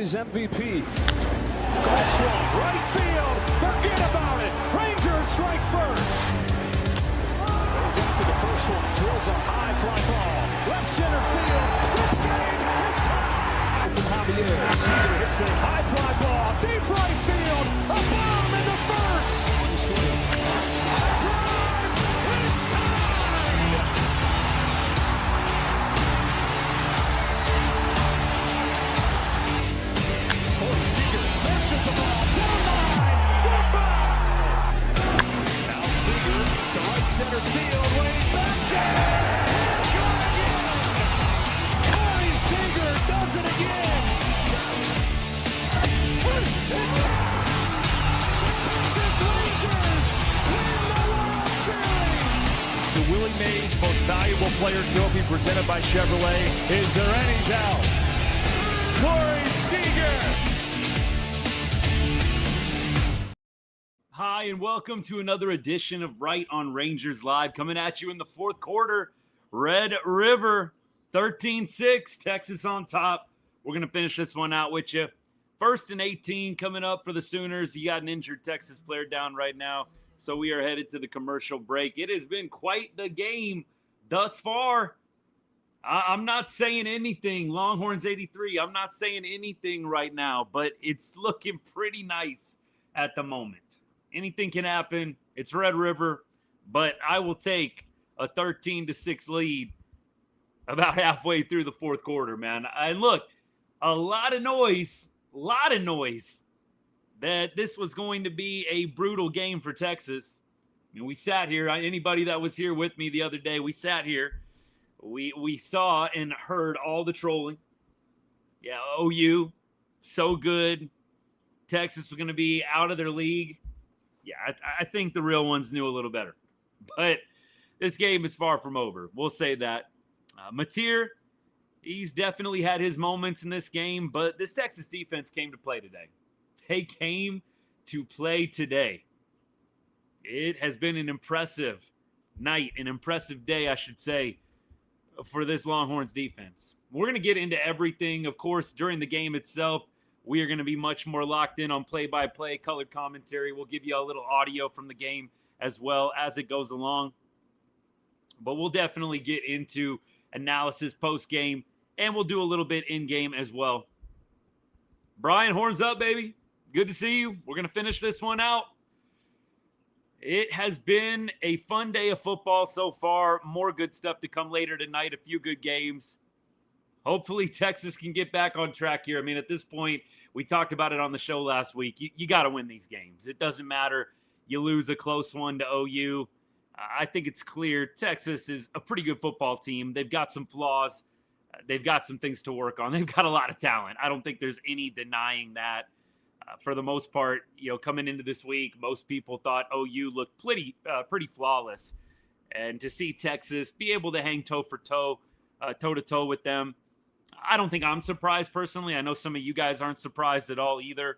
His MVP. Goes one, right field. Forget about it. Rangers strike first. Goes after the first one. Drills a high fly ball. Left center field. This game is tied. From Javier. Seager hits a high fly ball. Deep right field. A bomb into first. One swing. Drive. It's tied. Corey Seager smashes the ball down the line. Goodbye. Now Seager to right center field. Way back there. Corey Seager does it again. It's Texas Rangers win the World Series. The Willie Mays Most Valuable Player Trophy presented by Chevrolet. Is there any doubt? Corey Seager. Hi, and welcome to another edition of Right on Rangers Live, coming at you in the fourth quarter. Red River, 13-6, Texas on top. We're going to finish this one out with you. 1st and 18 coming up for the Sooners. You got an injured Texas player down right now, so we are headed to the commercial break. It has been quite the game thus far. I'm not saying anything. Longhorns 83, I'm not saying anything right now, but it's looking pretty nice at the moment. Anything can happen. It's Red River, but I will take a 13-6 lead about halfway through the fourth quarter, man. And look, a lot of noise that this was going to be a brutal game for Texas. I mean, we sat here. Anybody that was here with me the other day, we sat here. We saw and heard all the trolling. Yeah, OU, so good. Texas was going to be out of their league. Yeah, I think the real ones knew a little better. But this game is far from over. We'll say that. Mateer, he's definitely had his moments in this game, but this Texas defense came to play today. They came to play today. It has been an impressive night, an impressive day, I should say, for this Longhorns defense. We're going to get into everything. Of course, during the game itself, we are going to be much more locked in on play-by-play, colored commentary. We'll give you a little audio from the game as well as it goes along. But we'll definitely get into analysis post-game, and we'll do a little bit in-game as well. Brian, horns up, baby. Good to see you. We're going to finish this one out. It has been a fun day of football so far. More good stuff to come later tonight. A few good games. Hopefully, Texas can get back on track here. I mean, at this point, we talked about it on the show last week. You got to win these games. It doesn't matter. You lose a close one to OU. I think it's clear Texas is a pretty good football team. They've got some flaws. They've got some things to work on. They've got a lot of talent. I don't think there's any denying that. For the most part, coming into this week, most people thought OU looked pretty flawless. And to see Texas be able to hang toe-to-toe with them, I don't think I'm surprised personally. I know some of you guys aren't surprised at all either.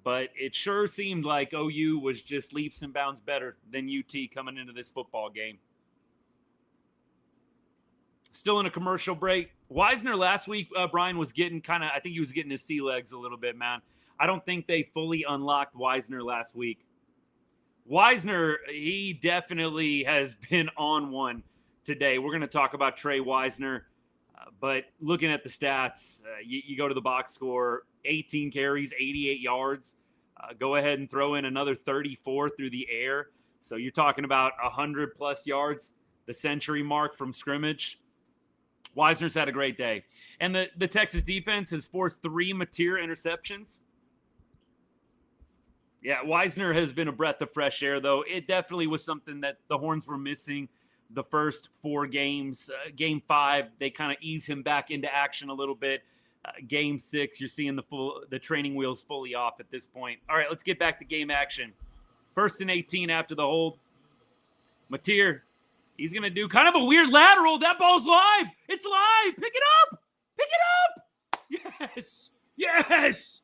But it sure seemed like OU was just leaps and bounds better than UT coming into this football game. Still in a commercial break. Wisner last week, Brian, was getting I think he was getting his sea legs a little bit, man. I don't think they fully unlocked Wisner last week. Wisner, he definitely has been on one today. We're going to talk about Tre Wisner. But looking at the stats, you go to the box score, 18 carries, 88 yards. Go ahead and throw in another 34 through the air. So you're talking about 100-plus yards, the century mark from scrimmage. Wisner's had a great day. And the Texas defense has forced 3 Mateer interceptions. Yeah, Wisner has been a breath of fresh air, though. It definitely was something that the Horns were missing the first 4 games. Game 5, they kind of ease him back into action a little bit. Game 6, you're seeing the training wheels fully off at this point. All right, let's get back to game action. 1st and 18 after the hold. Mateer, he's going to do kind of a weird lateral. That ball's live. It's live. Pick it up. Pick it up. Yes. Yes.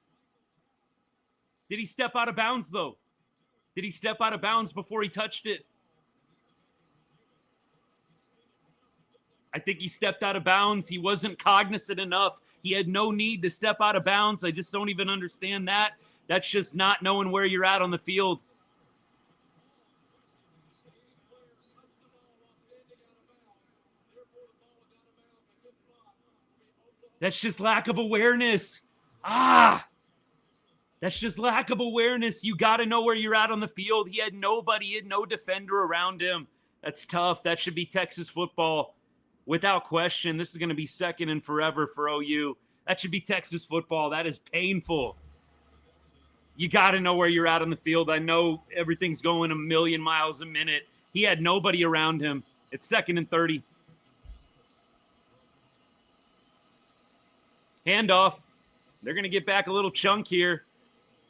Did he step out of bounds, though? Did he step out of bounds before he touched it? I think he stepped out of bounds. He wasn't cognizant enough. He had no need to step out of bounds. I just don't even understand that. That's just not knowing where you're at on the field. That's just lack of awareness. That's just lack of awareness. You got to know where you're at on the field. He had nobody, he had no defender around him. That's tough. That should be Texas football. Without question, this is going to be second and forever for OU. That should be Texas football. That is painful. You got to know where you're at on the field. I know everything's going a million miles a minute. He had nobody around him. It's 2nd and 30. Handoff. They're going to get back a little chunk here.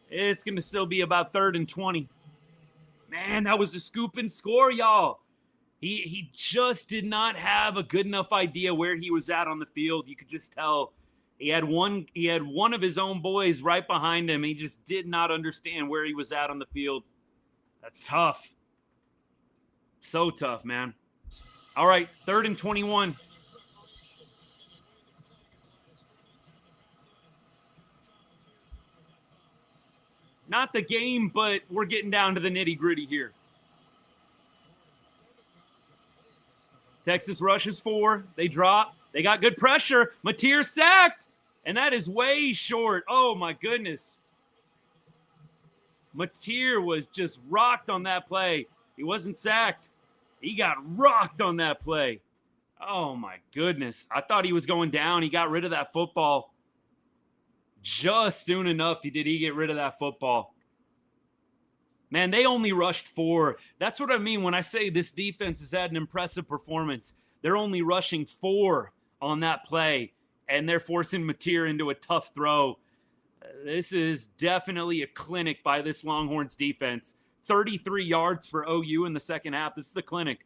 It's going to still be about 3rd and 20. Man, that was a scoop and score, y'all. He just did not have a good enough idea where he was at on the field. You could just tell he had one of his own boys right behind him. He just did not understand where he was at on the field. That's tough. So tough, man. All right, 3rd and 21. Not the game, but we're getting down to the nitty-gritty here. Texas rushes 4. They drop. They got good pressure. Mateer sacked, and that is way short. Oh, my goodness. Mateer was just rocked on that play. He wasn't sacked. He got rocked on that play. Oh, my goodness. I thought he was going down. He got rid of that football. Just soon enough did he get rid of that football. Man, they only rushed 4. That's what I mean when I say this defense has had an impressive performance. They're only rushing 4 on that play, and they're forcing Mateer into a tough throw. This is definitely a clinic by this Longhorns defense. 33 yards for OU in the second half. This is a clinic.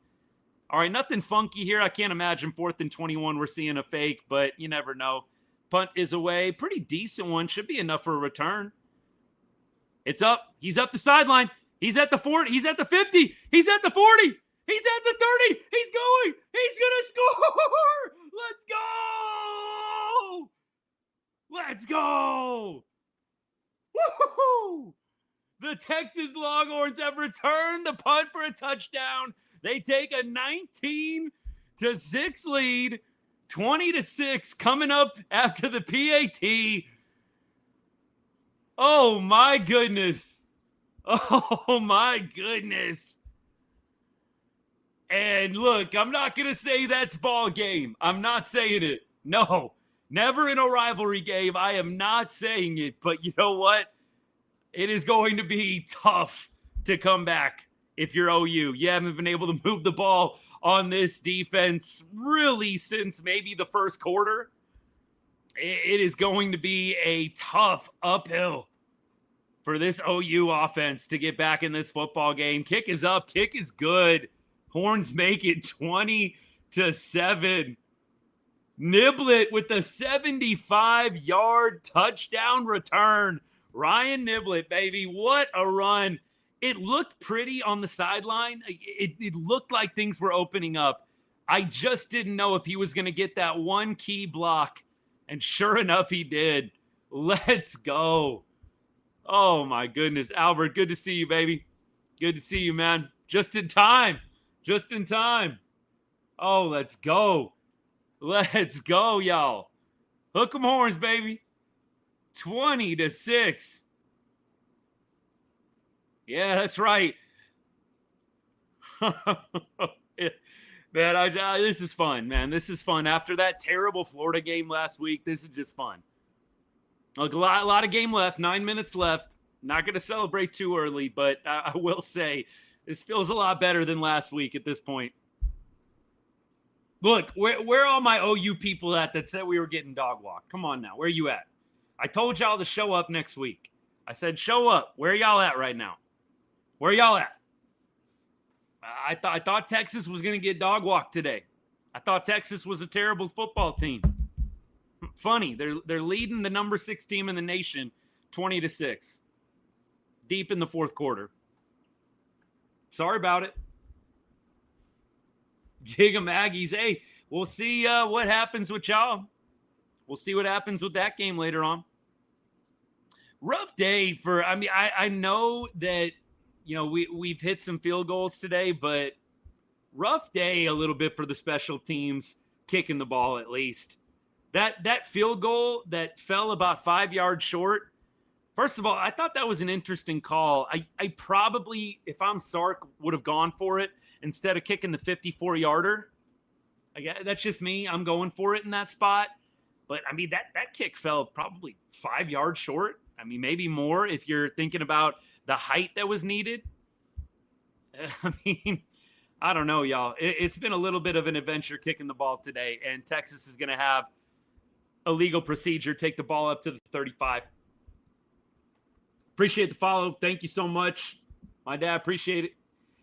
All right, nothing funky here. I can't imagine 4th and 21 we're seeing a fake, but you never know. Punt is away. Pretty decent one. Should be enough for a return. It's up. He's up the sideline. He's at the 40. He's at the 50. He's at the 40. He's at the 30. He's going. He's going to score. Let's go. Let's go. Woo-hoo-hoo. The Texas Longhorns have returned the punt for a touchdown. They take a 19-6 lead. 20-6 coming up after the PAT. Oh, my goodness. Oh, my goodness. And look, I'm not going to say that's ball game. I'm not saying it. No, never in a rivalry game. I am not saying it. But you know what? It is going to be tough to come back if you're OU. You haven't been able to move the ball on this defense really since maybe the first quarter. It is going to be a tough uphill for this OU offense to get back in this football game. Kick is up. Kick is good. Horns make it 20-7. Niblett with the 75-yard touchdown return. Ryan Niblett, baby, what a run. It looked pretty on the sideline. It looked like things were opening up. I just didn't know if he was going to get that one key block. And sure enough, he did. Let's go. Oh, my goodness. Albert, good to see you, baby. Good to see you, man. Just in time. Just in time. Oh, let's go. Let's go, y'all. Hook 'em horns, baby. 20-6. Yeah, that's right. Man, this is fun, man. This is fun. After that terrible Florida game last week, this is just fun. Look, a lot of game left. 9 minutes left. Not going to celebrate too early, but I will say this feels a lot better than last week at this point. Look, where are all my OU people at that said we were getting dog walk? Come on now. Where are you at? I told y'all to show up next week. I said show up. Where are y'all at right now? Where y'all at? I thought Texas was going to get dog walked today. I thought Texas was a terrible football team. Funny, they're leading the number 6 team in the nation 20-6. Deep in the fourth quarter. Sorry about it. Gig 'em Aggies. Hey, we'll see what happens with y'all. we'll see what happens with that game later on. Rough day for, I know that, we've hit some field goals today, but rough day a little bit for the special teams kicking the ball at least. That field goal that fell about 5 yards short, first of all, I thought that was an interesting call. I probably, if I'm Sark, would have gone for it instead of kicking the 54-yarder. That's just me. I'm going for it in that spot. But, that kick fell probably 5 yards short. Maybe more if you're thinking about the height that was needed. I don't know, y'all. It's been a little bit of an adventure kicking the ball today, and Texas is going to have a legal procedure, take the ball up to the 35. Appreciate the follow. Thank you so much. My dad, appreciate it.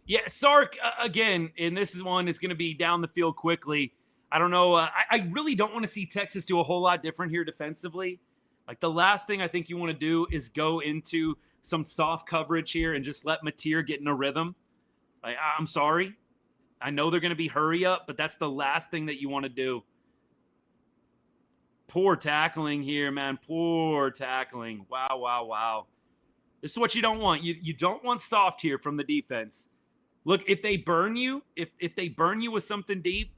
Yeah, Sark, again, and this is one that's going to be down the field quickly. I don't know. I really don't want to see Texas do a whole lot different here defensively. Like, the last thing I think you want to do is go into some soft coverage here and just let Mateer get in a rhythm. I'm sorry. I know they're going to be hurry up, but that's the last thing that you want to do. Poor tackling here, man. Poor tackling. Wow. This is what you don't want. You don't want soft here from the defense. Look, if they burn you, if they burn you with something deep,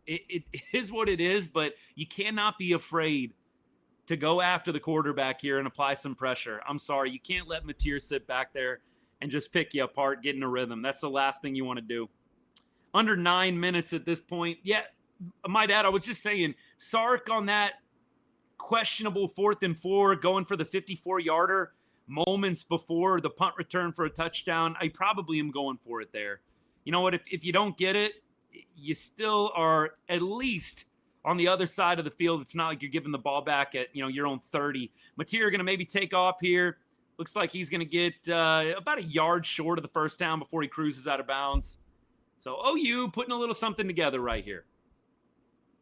it is what it is, but you cannot be afraid to go after the quarterback here and apply some pressure. I'm sorry. You can't let Mateer sit back there and just pick you apart, get in a rhythm. That's the last thing you want to do. Under 9 minutes at this point. Yeah, my dad, I was just saying, Sark on that questionable 4th and 4, going for the 54-yarder moments before the punt return for a touchdown. I probably am going for it there. You know what? If you don't get it, you still are at least on the other side of the field. It's not like you're giving the ball back at, your own 30. Mateer going to maybe take off here. Looks like he's going to get about a yard short of the first down before he cruises out of bounds. So OU putting a little something together right here.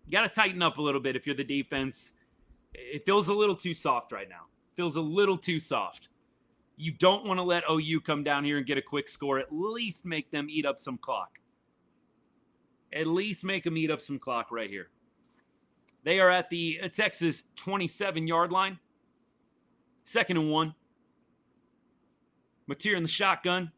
You got to tighten up a little bit if you're the defense. It feels a little too soft right now. Feels a little too soft. You don't want to let OU come down here and get a quick score. At least make them eat up some clock. At least make them eat up some clock right here. They are at the Texas 27-yard line. 2nd and 1. Mateer in the shotgun.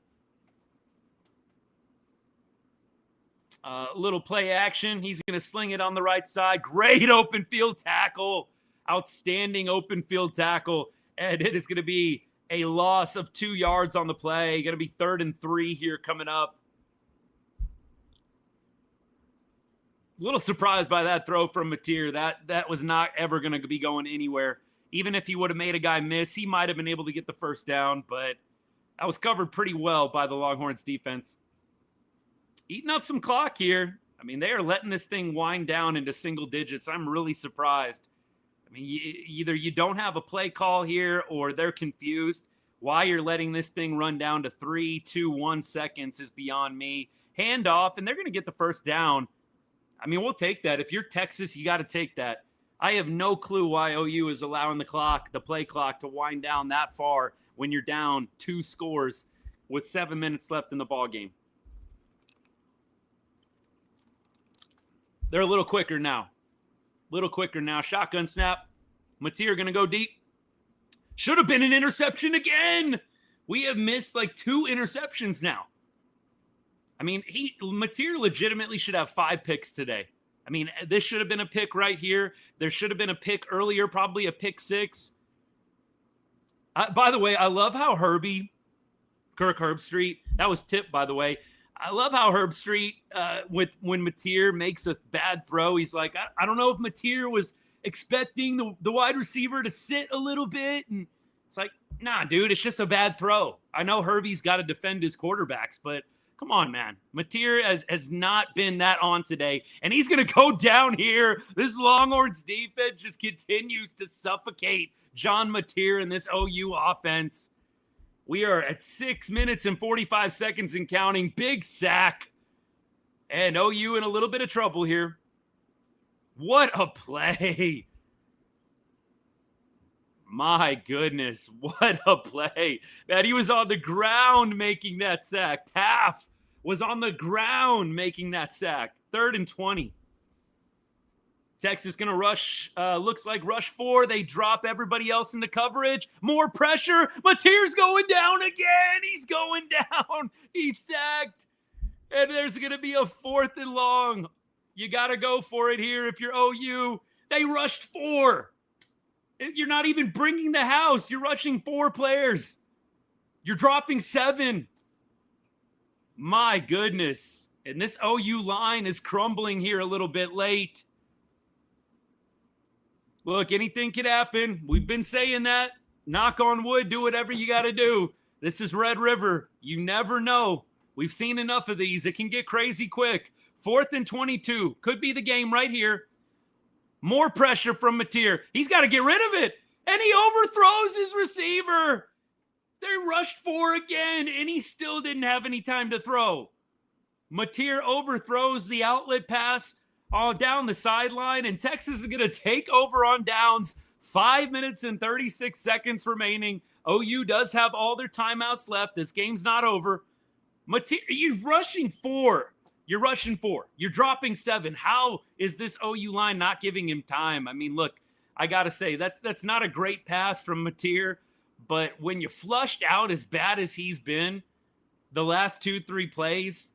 Little play action. He's going to sling it on the right side. Great open field tackle. Outstanding open field tackle. And it is going to be a loss of 2 yards on the play. Going to be 3rd and 3 here coming up. A little surprised by that throw from Mateer. That was not ever going to be going anywhere. Even if he would have made a guy miss, he might have been able to get the first down, but that was covered pretty well by the Longhorns defense. Eating up some clock here. They are letting this thing wind down into single digits. I'm really surprised. Either you don't have a play call here or they're confused. Why you're letting this thing run down to 3, 2, 1 seconds is beyond me. Hand off, and they're going to get the first down. We'll take that. If you're Texas, you got to take that. I have no clue why OU is allowing the play clock, to wind down that far when you're down 2 scores with 7 minutes left in the ball game. They're a little quicker now. Shotgun snap. Mateer going to go deep. Should have been an interception again. We have missed like 2 interceptions now. Mateer legitimately should have 5 picks today. This should have been a pick right here. There should have been a pick earlier, probably a pick 6. By the way, I love how Kirk Herbstreit, that was tipped, by the way. I love how Herbstreit, when Mateer makes a bad throw, he's like, I don't know if Mateer was expecting the wide receiver to sit a little bit. And it's like, nah, dude, it's just a bad throw. I know Herbie's got to defend his quarterbacks, but come on, man. Mateer has not been that on today, and he's going to go down here. This Longhorns defense just continues to suffocate John Mateer in this OU offense. We are at 6 minutes and 45 seconds and counting. Big sack. And OU in a little bit of trouble here. What a play. My goodness, what a play. Man, he was on the ground making that sack. Taff was on the ground making that sack. 3rd and 20. Texas going to rush, looks like rush 4. They drop everybody else into coverage. More pressure. Mateer's going down again. He's going down. He's sacked. And there's going to be a 4th and long. You got to go for it here if you're OU. They rushed 4. You're not even bringing the house. You're rushing 4 players. You're dropping 7. My goodness. And this OU line is crumbling here a little bit late. Look, anything could happen. We've been saying that. Knock on wood, do whatever you got to do. This is Red River. You never know. We've seen enough of these. It can get crazy quick. 4th and 22. Could be the game right here. More pressure from Mateer. He's got to get rid of it. And he overthrows his receiver. They rushed 4 again, and he still didn't have any time to throw. Mateer overthrows the outlet pass all down the sideline, and Texas is going to take over on downs. 5 minutes and 36 seconds remaining. OU does have all their timeouts left. This game's not over. Mateer, you're rushing 4. You're rushing 4. You're dropping 7. How is this OU line not giving him time? I mean, look, I got to say, that's not a great pass from Mateer, but when you flushed out as bad as he's been the last 2-3 plays,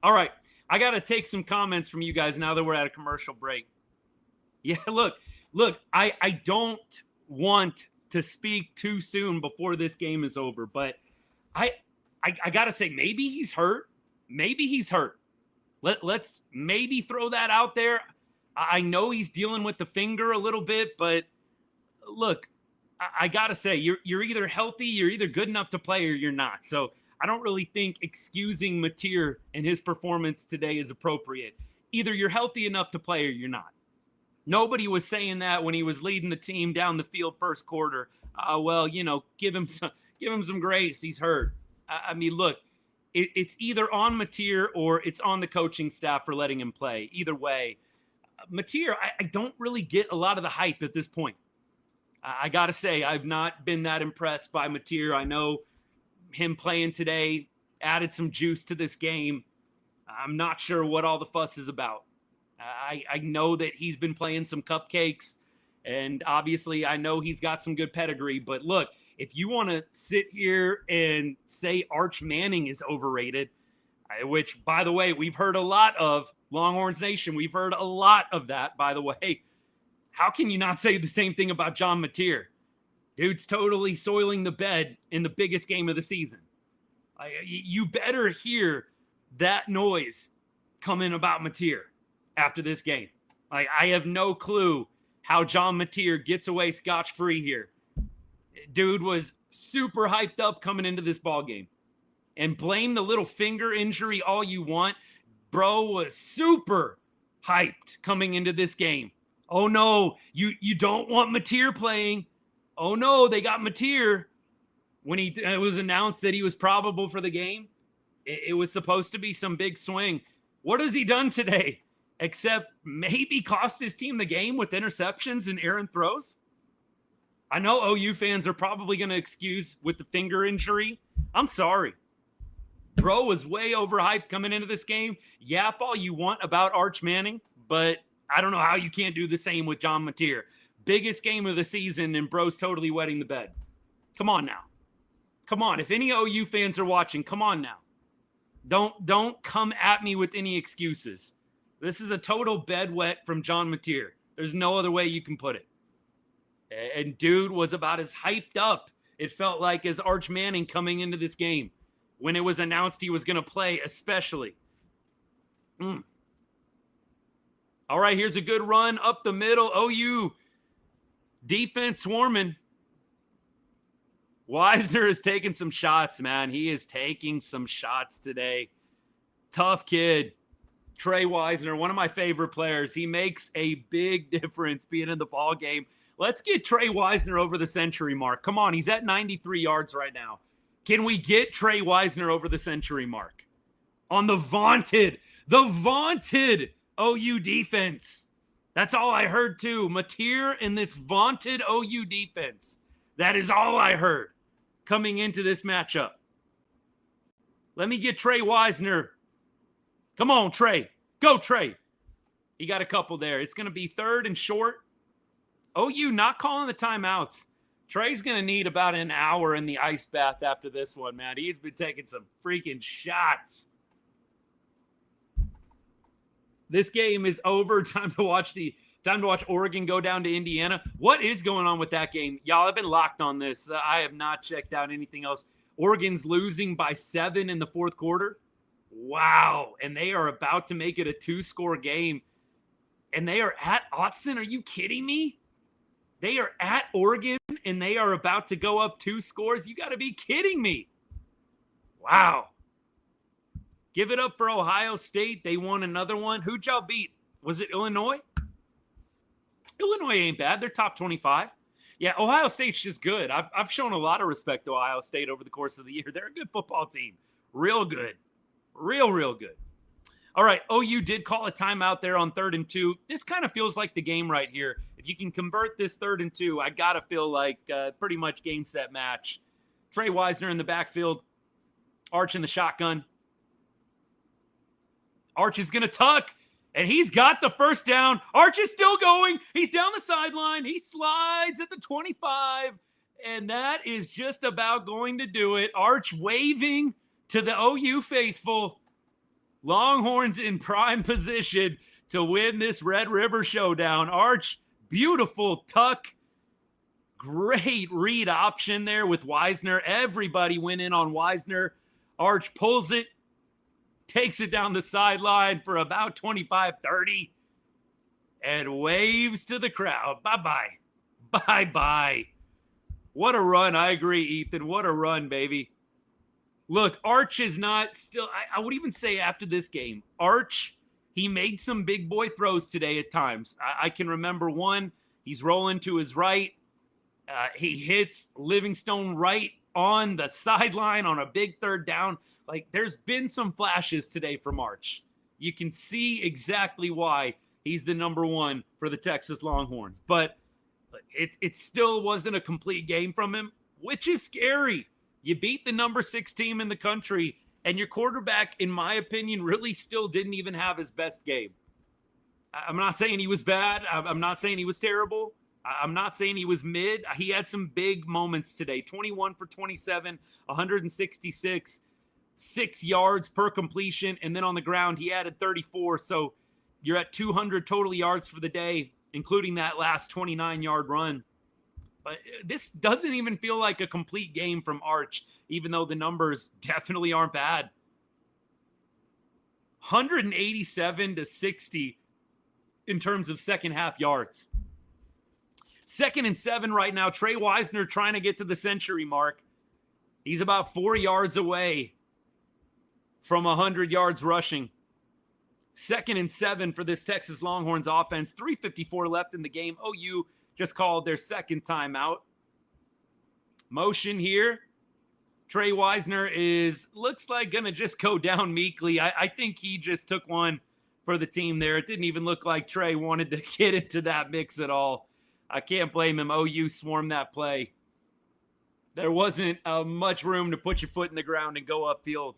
all right. I got to take some comments from you guys now that we're at a commercial break. Yeah, look, I don't want to speak too soon before this game is over, but I got to say, maybe he's hurt. Maybe he's hurt. Let's maybe throw that out there. I know he's dealing with the finger a little bit, but look, I got to say, you're either healthy, you're either good enough to play, or you're not. So I don't really think excusing Mateer and his performance today is appropriate. Either you're healthy enough to play or you're not. Nobody was saying that when he was leading the team down the field first quarter. Well, you know, give him some grace. He's hurt. I mean, look, it's either on Mateer or it's on the coaching staff for letting him play. Either way, Mateer, I don't really get a lot of the hype at this point. I got to say, I've not been that impressed by Mateer. I know him playing today added some juice to this game. I'm not sure what all the fuss is about. I know that he's been playing some cupcakes, and obviously I know he's got some good pedigree. But look, if you want to sit here and say Arch Manning is overrated, which, by the way, we've heard a lot of, Longhorns Nation, we've heard a lot of that, by the way, how can you not say the same thing about John Mateer? Dude's totally soiling the bed in the biggest game of the season. You better hear that noise coming about Mateer after this game. I have no clue how John Mateer gets away scotch-free here. Dude was super hyped up coming into this ball game. And blame the little finger injury all you want. Bro was super hyped coming into this game. Oh, no, you don't want Mateer playing. Oh, no, they got Mateer. When it was announced that he was probable for the game, it was supposed to be some big swing. What has he done today except maybe cost his team the game with interceptions and errant throws? I know OU fans are probably going to excuse with the finger injury. I'm sorry. Bro was way overhyped coming into this game. Yap all you want about Arch Manning, but I don't know how you can't do the same with John Mateer. Biggest game of the season, and bro's totally wetting the bed. Come on now. Come on. If any OU fans are watching, come on now. Don't come at me with any excuses. This is a total bed wet from John Mateer. There's no other way you can put it. And dude was about as hyped up, it felt like, as Arch Manning coming into this game when it was announced he was going to play, especially. All right, here's a good run up the middle. OU defense swarming. Wisner is taking some shots, man. He is taking some shots today. Tough kid. Tre Wisner, one of my favorite players. He makes a big difference being in the ball game. Let's get Tre Wisner over the century mark. Come on, he's at 93 yards right now. Can we get Tre Wisner over the century mark? On the vaunted OU defense. That's all I heard too. Mateer in this vaunted OU defense. That is all I heard coming into this matchup. Let me get Tre Wisner. Come on, Tre. Go, Tre. He got a couple there. It's going to be 3rd and short. OU not calling the timeouts. Tre's going to need about an hour in the ice bath after this one, man. He's been taking some freaking shots. This game is over. Time to watch Oregon go down to Indiana. What is going on with that game? Y'all, I've been locked on this. I have not checked out anything else. Oregon's losing by 7 in the 4th quarter. Wow. And they are about to make it a 2-score game. And they are at Autzen. Are you kidding me? They are at Oregon, and they are about to go up 2 scores. You got to be kidding me. Wow. Give it up for Ohio State. They won another one. Who'd y'all beat? Was it Illinois? Illinois ain't bad. They're top 25. Yeah, Ohio State's just good. I've shown a lot of respect to Ohio State over the course of the year. They're a good football team. Real good. Real good. All right, OU did call a timeout there on 3rd and 2. This kind of feels like the game right here. If you can convert this 3rd and 2, I got to feel like pretty much game, set, match. Tre Wisner in the backfield. Arch in the shotgun. Arch is going to tuck, and he's got the first down. Arch is still going. He's down the sideline. He slides at the 25, and that is just about going to do it. Arch waving to the OU faithful. Longhorns in prime position to win this Red River Showdown. Arch, beautiful tuck. Great read option there with Wisner. Everybody went in on Wisner. Arch pulls it, takes it down the sideline for about 25-30, and waves to the crowd. Bye-bye. Bye-bye. What a run. I agree, Ethan. What a run, baby. Look, Arch is not still, I would even say after this game, Arch, he made some big boy throws today at times. I can remember one, he's rolling to his right. He hits Livingstone right on the sideline on a big 3rd down. Like, there's been some flashes today from Arch. You can see exactly why he's the number 1 for the Texas Longhorns. But it still wasn't a complete game from him, which is scary. You beat the number 6 team in the country, and your quarterback, in my opinion, really still didn't even have his best game. I'm not saying he was bad. I'm not saying he was terrible. I'm not saying he was mid. He had some big moments today. 21 for 27, 166, 6 yards per completion, and then on the ground he added 34. So you're at 200 total yards for the day, including that last 29-yard run. But this doesn't even feel like a complete game from Arch, even though the numbers definitely aren't bad. 187-60 in terms of second half yards. 2nd and 7 right now. Tre Wisner trying to get to the century mark. He's about 4 yards away from 100 yards rushing. 2nd and 7 for this Texas Longhorns offense. 3:54 left in the game. OU just called their 2nd timeout. Motion here. Tre Wisner looks like going to just go down meekly. I think he just took one for the team there. It didn't even look like Tre wanted to get into that mix at all. I can't blame him. OU swarmed that play. There wasn't much room to put your foot in the ground and go upfield.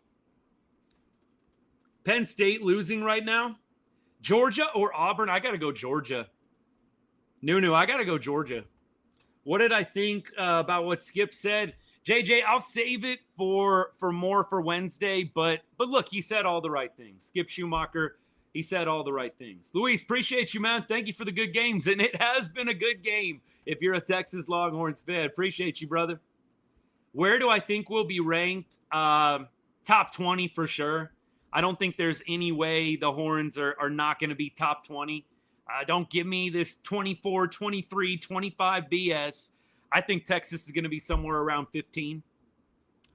Penn State losing right now. Georgia or Auburn? I got to go Georgia. Nunu, I got to go Georgia. What did I think about what Skip said? JJ, I'll save it for more for Wednesday, but look, he said all the right things. Skip Schumacher, he said all the right things. Luis, appreciate you, man. Thank you for the good games, and it has been a good game if you're a Texas Longhorns fan. Appreciate you, brother. Where do I think we'll be ranked? Top 20 for sure. I don't think there's any way the Horns are not going to be top 20. Don't give me this 24, 23, 25 BS. I think Texas is going to be somewhere around 15.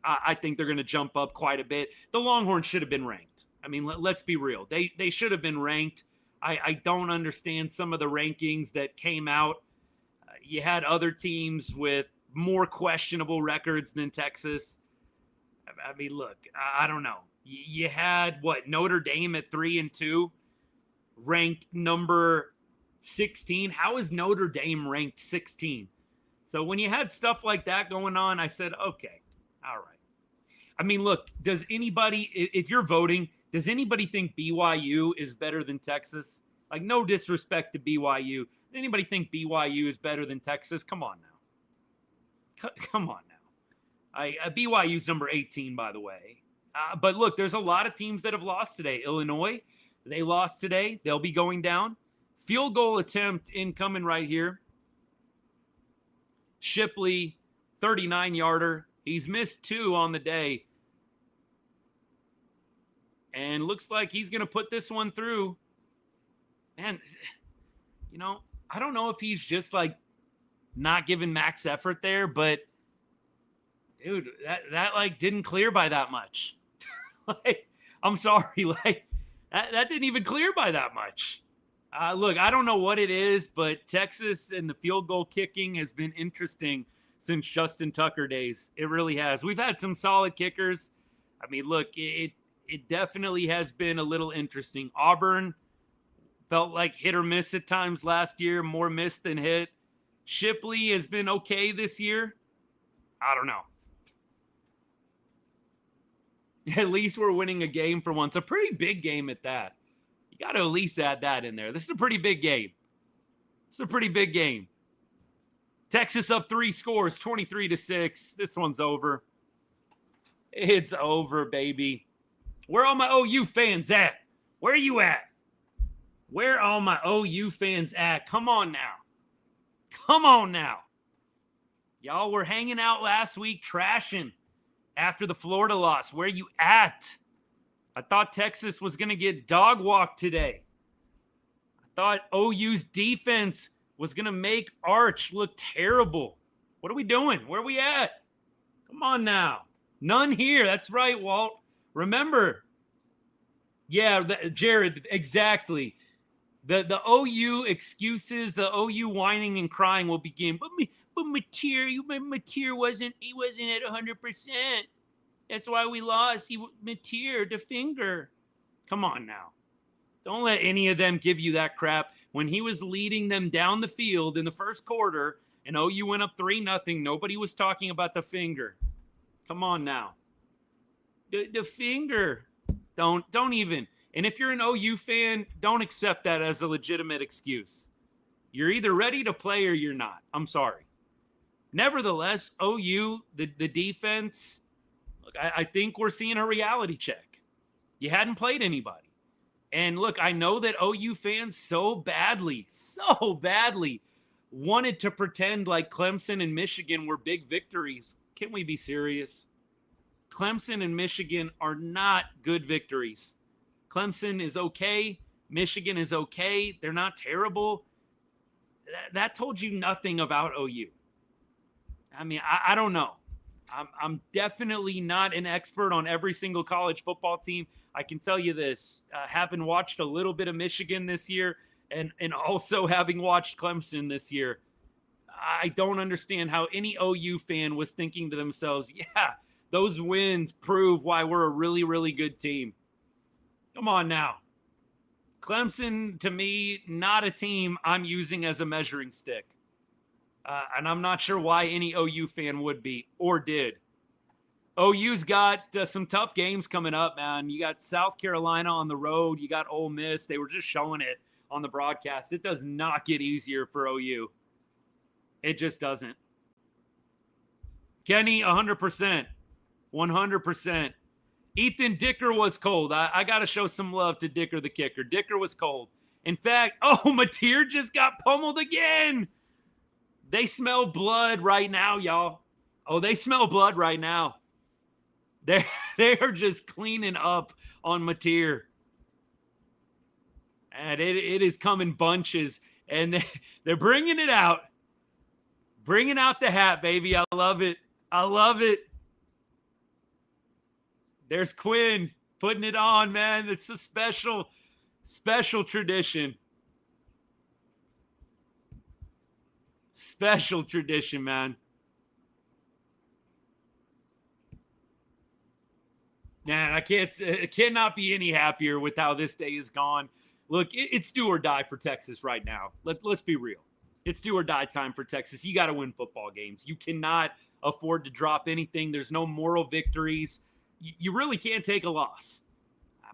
I think they're going to jump up quite a bit. The Longhorns should have been ranked. I mean, let's be real. They should have been ranked. I don't understand some of the rankings that came out. You had other teams with more questionable records than Texas. I mean, look, I don't know. You had, Notre Dame at 3-2, ranked number 16. How is Notre Dame ranked 16? So when you had stuff like that going on, I said, okay, all right. I mean, look, does anybody, if you're voting, does anybody think BYU is better than Texas? Like, no disrespect to BYU. Anybody think BYU is better than Texas? Come on now. Come on now. BYU's number 18, by the way. But look, there's a lot of teams that have lost today. Illinois, they lost today. They'll be going down. Field goal attempt incoming right here. Shipley, 39-yarder. He's missed 2 on the day. And looks like he's going to put this one through. Man, you know, I don't know if he's just like not giving max effort there, but dude, that like didn't clear by that much. Like, I'm sorry, like that didn't even clear by that much. Look, I don't know what it is, but Texas and the field goal kicking has been interesting since Justin Tucker days. It really has. We've had some solid kickers. I mean, look, it definitely has been a little interesting. Auburn felt like hit or miss at times last year, more miss than hit. Shipley has been okay this year. I don't know. At least we're winning a game for once. A pretty big game at that. You got to at least add that in there. This is a pretty big game. This is a pretty big game. Texas up 3 scores, 23-6. This one's over. It's over, baby. Where are all my OU fans at? Where are you at? Where are all my OU fans at? Come on now. Come on now. Y'all were hanging out last week trashing after the Florida loss. Where you at? I thought Texas was going to get dog walked today. I thought OU's defense was going to make Arch look terrible. What are we doing? Where are we at? Come on now. None here. That's right, Walt. Remember. Yeah, Jared, exactly. The OU excuses, the OU whining and crying will begin. But Mateer wasn't at 100%. That's why we lost. Mateer, the finger. Come on now. Don't let any of them give you that crap. When he was leading them down the field in the first quarter and OU went up 3-0, nobody was talking about the finger. Come on now. The finger. Don't even. And if you're an OU fan, don't accept that as a legitimate excuse. You're either ready to play or you're not. I'm sorry. Nevertheless, OU, the defense, look, I think we're seeing a reality check. You hadn't played anybody. And look, I know that OU fans so badly wanted to pretend like Clemson and Michigan were big victories. Can we be serious? Clemson and Michigan are not good victories. Clemson is okay. Michigan is okay. They're not terrible. That told you nothing about OU. I mean, I don't know. I'm definitely not an expert on every single college football team. I can tell you this, having watched a little bit of Michigan this year and also having watched Clemson this year, I don't understand how any OU fan was thinking to themselves, yeah, those wins prove why we're a really, really good team. Come on now. Clemson, to me, not a team I'm using as a measuring stick. And I'm not sure why any OU fan would be or did. OU's got some tough games coming up, man. You got South Carolina on the road. You got Ole Miss. They were just showing it on the broadcast. It does not get easier for OU. It just doesn't. Kenny, 100%. 100%. Ethan Dicker was cold. I got to show some love to Dicker the kicker. Dicker was cold. In fact, Mateer just got pummeled again. They smell blood right now, y'all. Oh, they smell blood right now. They are just cleaning up on Mateer. And it is coming bunches. And they're bringing it out. Bringing out the hat, baby. I love it. I love it. There's Quinn putting it on, man. It's a special, special tradition. Special tradition, man. Man, it cannot be any happier with how this day is gone. Look, it's do or die for Texas right now. Let's be real. It's do or die time for Texas. You got to win football games. You cannot afford to drop anything. There's no moral victories. You really can't take a loss.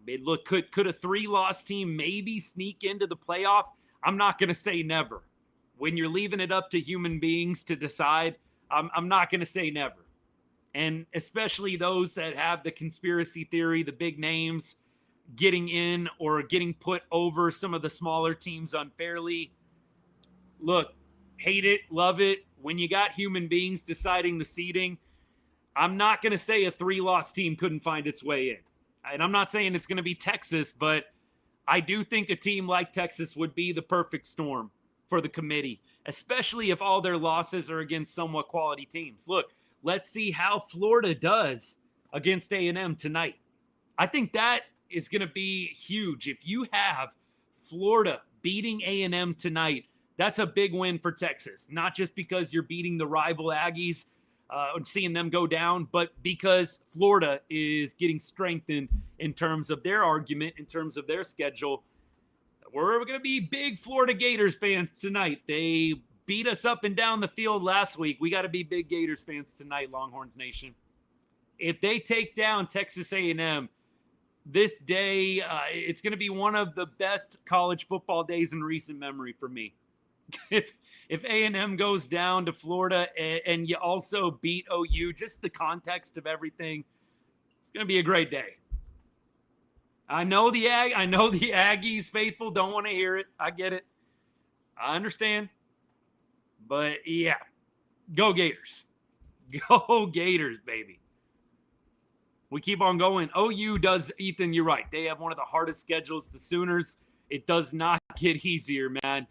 mean, look, could a 3-loss team maybe sneak into the playoff? I'm not going to say never. When you're leaving it up to human beings to decide, I'm not going to say never. And especially those that have the conspiracy theory, the big names getting in or getting put over some of the smaller teams unfairly. Look, hate it, love it. When you got human beings deciding the seeding, I'm not going to say a 3-loss team couldn't find its way in. And I'm not saying it's going to be Texas, but I do think a team like Texas would be the perfect storm for the committee, especially if all their losses are against somewhat quality teams. Look, let's see how Florida does against A&M tonight. I think that is going to be huge. If you have Florida beating A&M tonight, that's a big win for Texas, not just because you're beating the rival Aggies and seeing them go down, but because Florida is getting strengthened in terms of their argument, in terms of their schedule. We're going to be big Florida Gators fans tonight. They beat us up and down the field last week. We got to be big Gators fans tonight, Longhorns Nation. If they take down Texas A&M this day, it's going to be one of the best college football days in recent memory for me. If A&M goes down to Florida and you also beat OU, just the context of everything, it's going to be a great day. I know the Aggies faithful don't want to hear it. I get it. I understand. But yeah, go Gators. Go Gators, baby. We keep on going. OU does, Ethan, you're right. They have one of the hardest schedules, the Sooners. It does not get easier, man.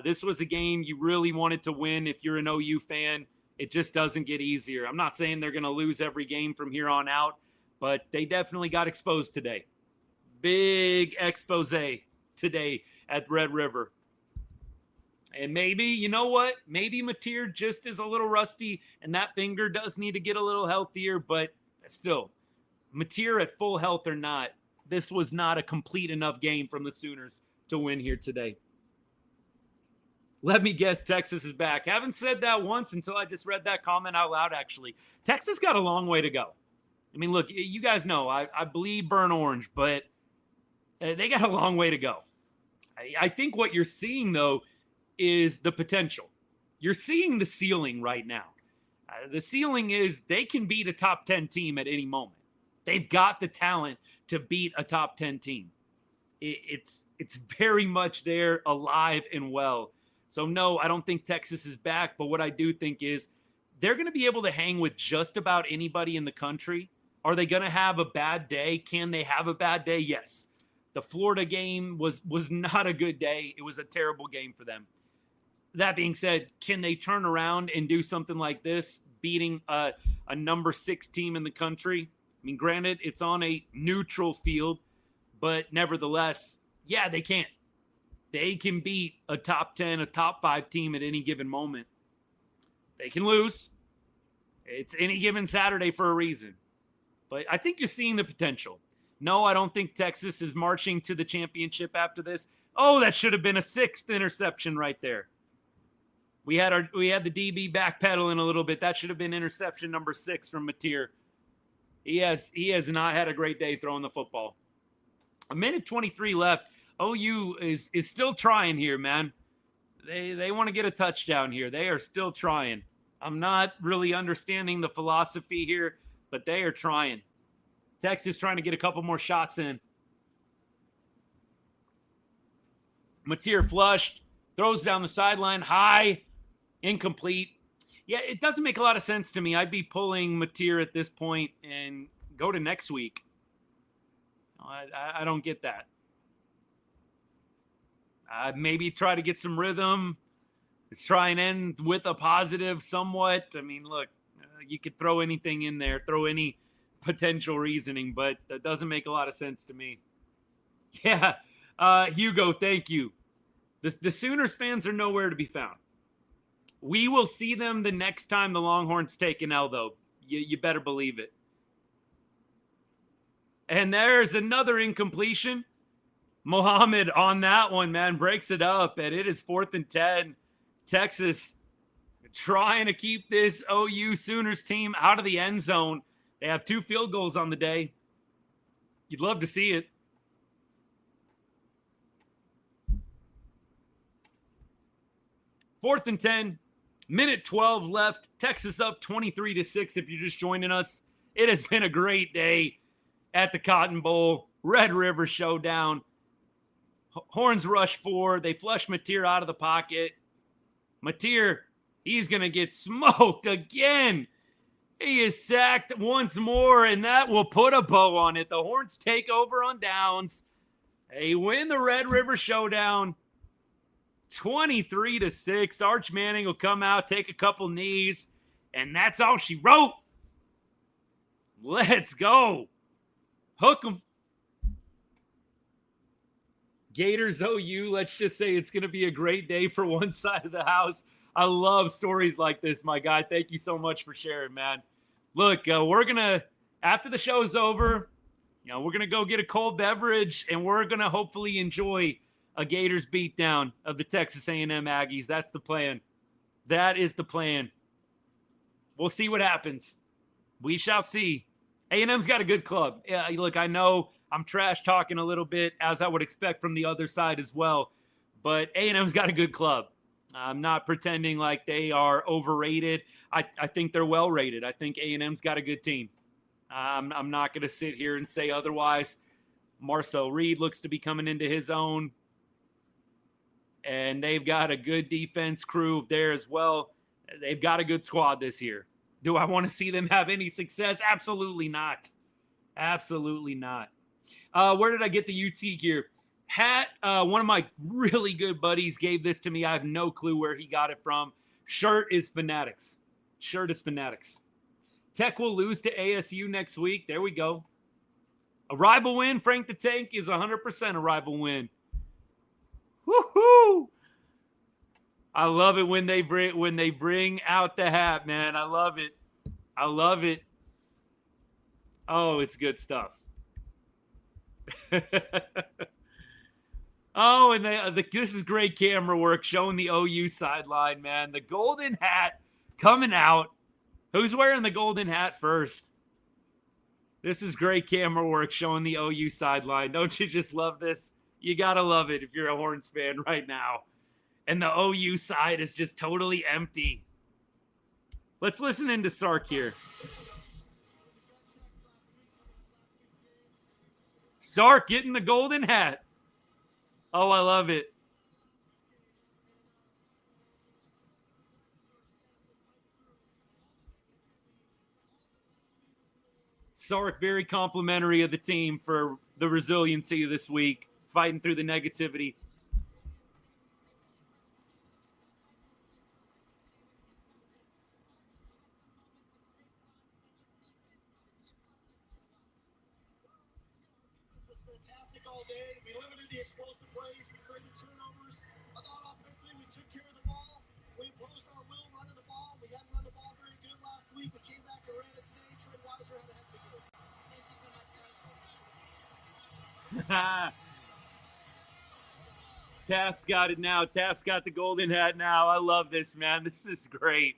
This was a game you really wanted to win if you're an OU fan. It just doesn't get easier. I'm not saying they're going to lose every game from here on out, but they definitely got exposed today. Big expose today at Red River. And maybe, you know what? Maybe Mateer just is a little rusty, and that finger does need to get a little healthier, but still, Mateer at full health or not, this was not a complete enough game from the Sooners to win here today. Let me guess, Texas is back. Haven't said that once until I just read that comment out loud, actually. Texas got a long way to go. I mean, look, you guys know I bleed burnt orange, but they got a long way to go. I think what you're seeing, though, is the potential. You're seeing the ceiling right now. The ceiling is they can beat a top 10 team at any moment. They've got the talent to beat a top 10 team. It's very much there, alive and well. So, no, I don't think Texas is back, but what I do think is they're going to be able to hang with just about anybody in the country. Are they going to have a bad day? Can they have a bad day? Yes. The Florida game was not a good day. It was a terrible game for them. That being said, can they turn around and do something like this, beating a number 6 team in the country? I mean, granted, it's on a neutral field, but nevertheless, yeah, they can. They can beat a top 10, a top 5 team at any given moment. They can lose. It's any given Saturday for a reason. But I think you're seeing the potential. No, I don't think Texas is marching to the championship after this. Oh, that should have been a 6th interception right there. We had the DB backpedaling a little bit. That should have been interception number 6 from Mateer. He has not had a great day throwing the football. 1:23 left. OU is still trying here, man. They want to get a touchdown here. They are still trying. I'm not really understanding the philosophy here, but they are trying. Texas trying to get a couple more shots in. Mateer flushed, throws down the sideline, high, incomplete. Yeah, it doesn't make a lot of sense to me. I'd be pulling Mateer at this point and go to next week. I don't get that. Maybe try to get some rhythm. Let's try and end with a positive somewhat. I mean, look, you could throw anything in there, throw any potential reasoning, but that doesn't make a lot of sense to me. Yeah, Hugo, thank you. The Sooners fans are nowhere to be found. We will see them the next time the Longhorns take an L, though. You better believe it. And there's another incompletion. Mohammed on that one, man, breaks it up, and it is 4th and 10. Texas trying to keep this OU Sooners team out of the end zone. They have 2 field goals on the day. You'd love to see it. 4th and 10, minute 12 left. Texas up 23-6 if you're just joining us. It has been a great day at the Cotton Bowl. Red River Showdown. Horns rush 4. They flush Mateer out of the pocket. Mateer, he's going to get smoked again. He is sacked once more, and that will put a bow on it. The Horns take over on downs. They win the Red River Showdown 23-6. Arch Manning will come out, take a couple knees, and that's all she wrote. Let's go. Hook 'em. Gators OU, let's just say it's going to be a great day for one side of the house. I love stories like this, my guy. Thank you so much for sharing, man. Look, we're going to, after the show's over, we're going to go get a cold beverage, and we're going to hopefully enjoy a Gators beatdown of the Texas A&M Aggies. That's the plan. That is the plan. We'll see what happens. We shall see. A&M's got a good club. Yeah, look, I know I'm trash talking a little bit, as I would expect from the other side as well. But A&M's got a good club. I'm not pretending like they are overrated. I think they're well rated. I think A&M's got a good team. I'm not going to sit here and say otherwise. Marcel Reed looks to be coming into his own. And they've got a good defense crew there as well. They've got a good squad this year. Do I want to see them have any success? Absolutely not. Absolutely not. Where did I get the UT gear? Hat, one of my really good buddies gave this to me. I have no clue where he got it from. Shirt is Fanatics. Shirt is Fanatics. Tech will lose to ASU next week. There we go. A rival win. Frank the Tank is 100% a rival win. Woohoo! I love it when they bring out the hat, man. I love it. I love it. Oh, it's good stuff. Oh, and this is great camera work showing the OU sideline, man. The golden hat coming out. Who's wearing the golden hat first? This is great camera work showing the OU sideline. Don't you just love this? You got to love it if you're a Horns fan right now. And the OU side is just totally empty. Let's listen into Sark here. Sark getting the golden hat. Oh, I love it. Sark very complimentary of the team for the resiliency this week, fighting through the negativity. All day. We limited the explosive plays. We created turnovers. I thought offensively we took care of the ball. We imposed our will running the ball. We hadn't run the ball very good last week. We came back and ran it today. Tre Wisner had a heck of a game. Thank you so much, guys. Taft's got it now. Taft's got the golden hat now. I love this, man. This is great.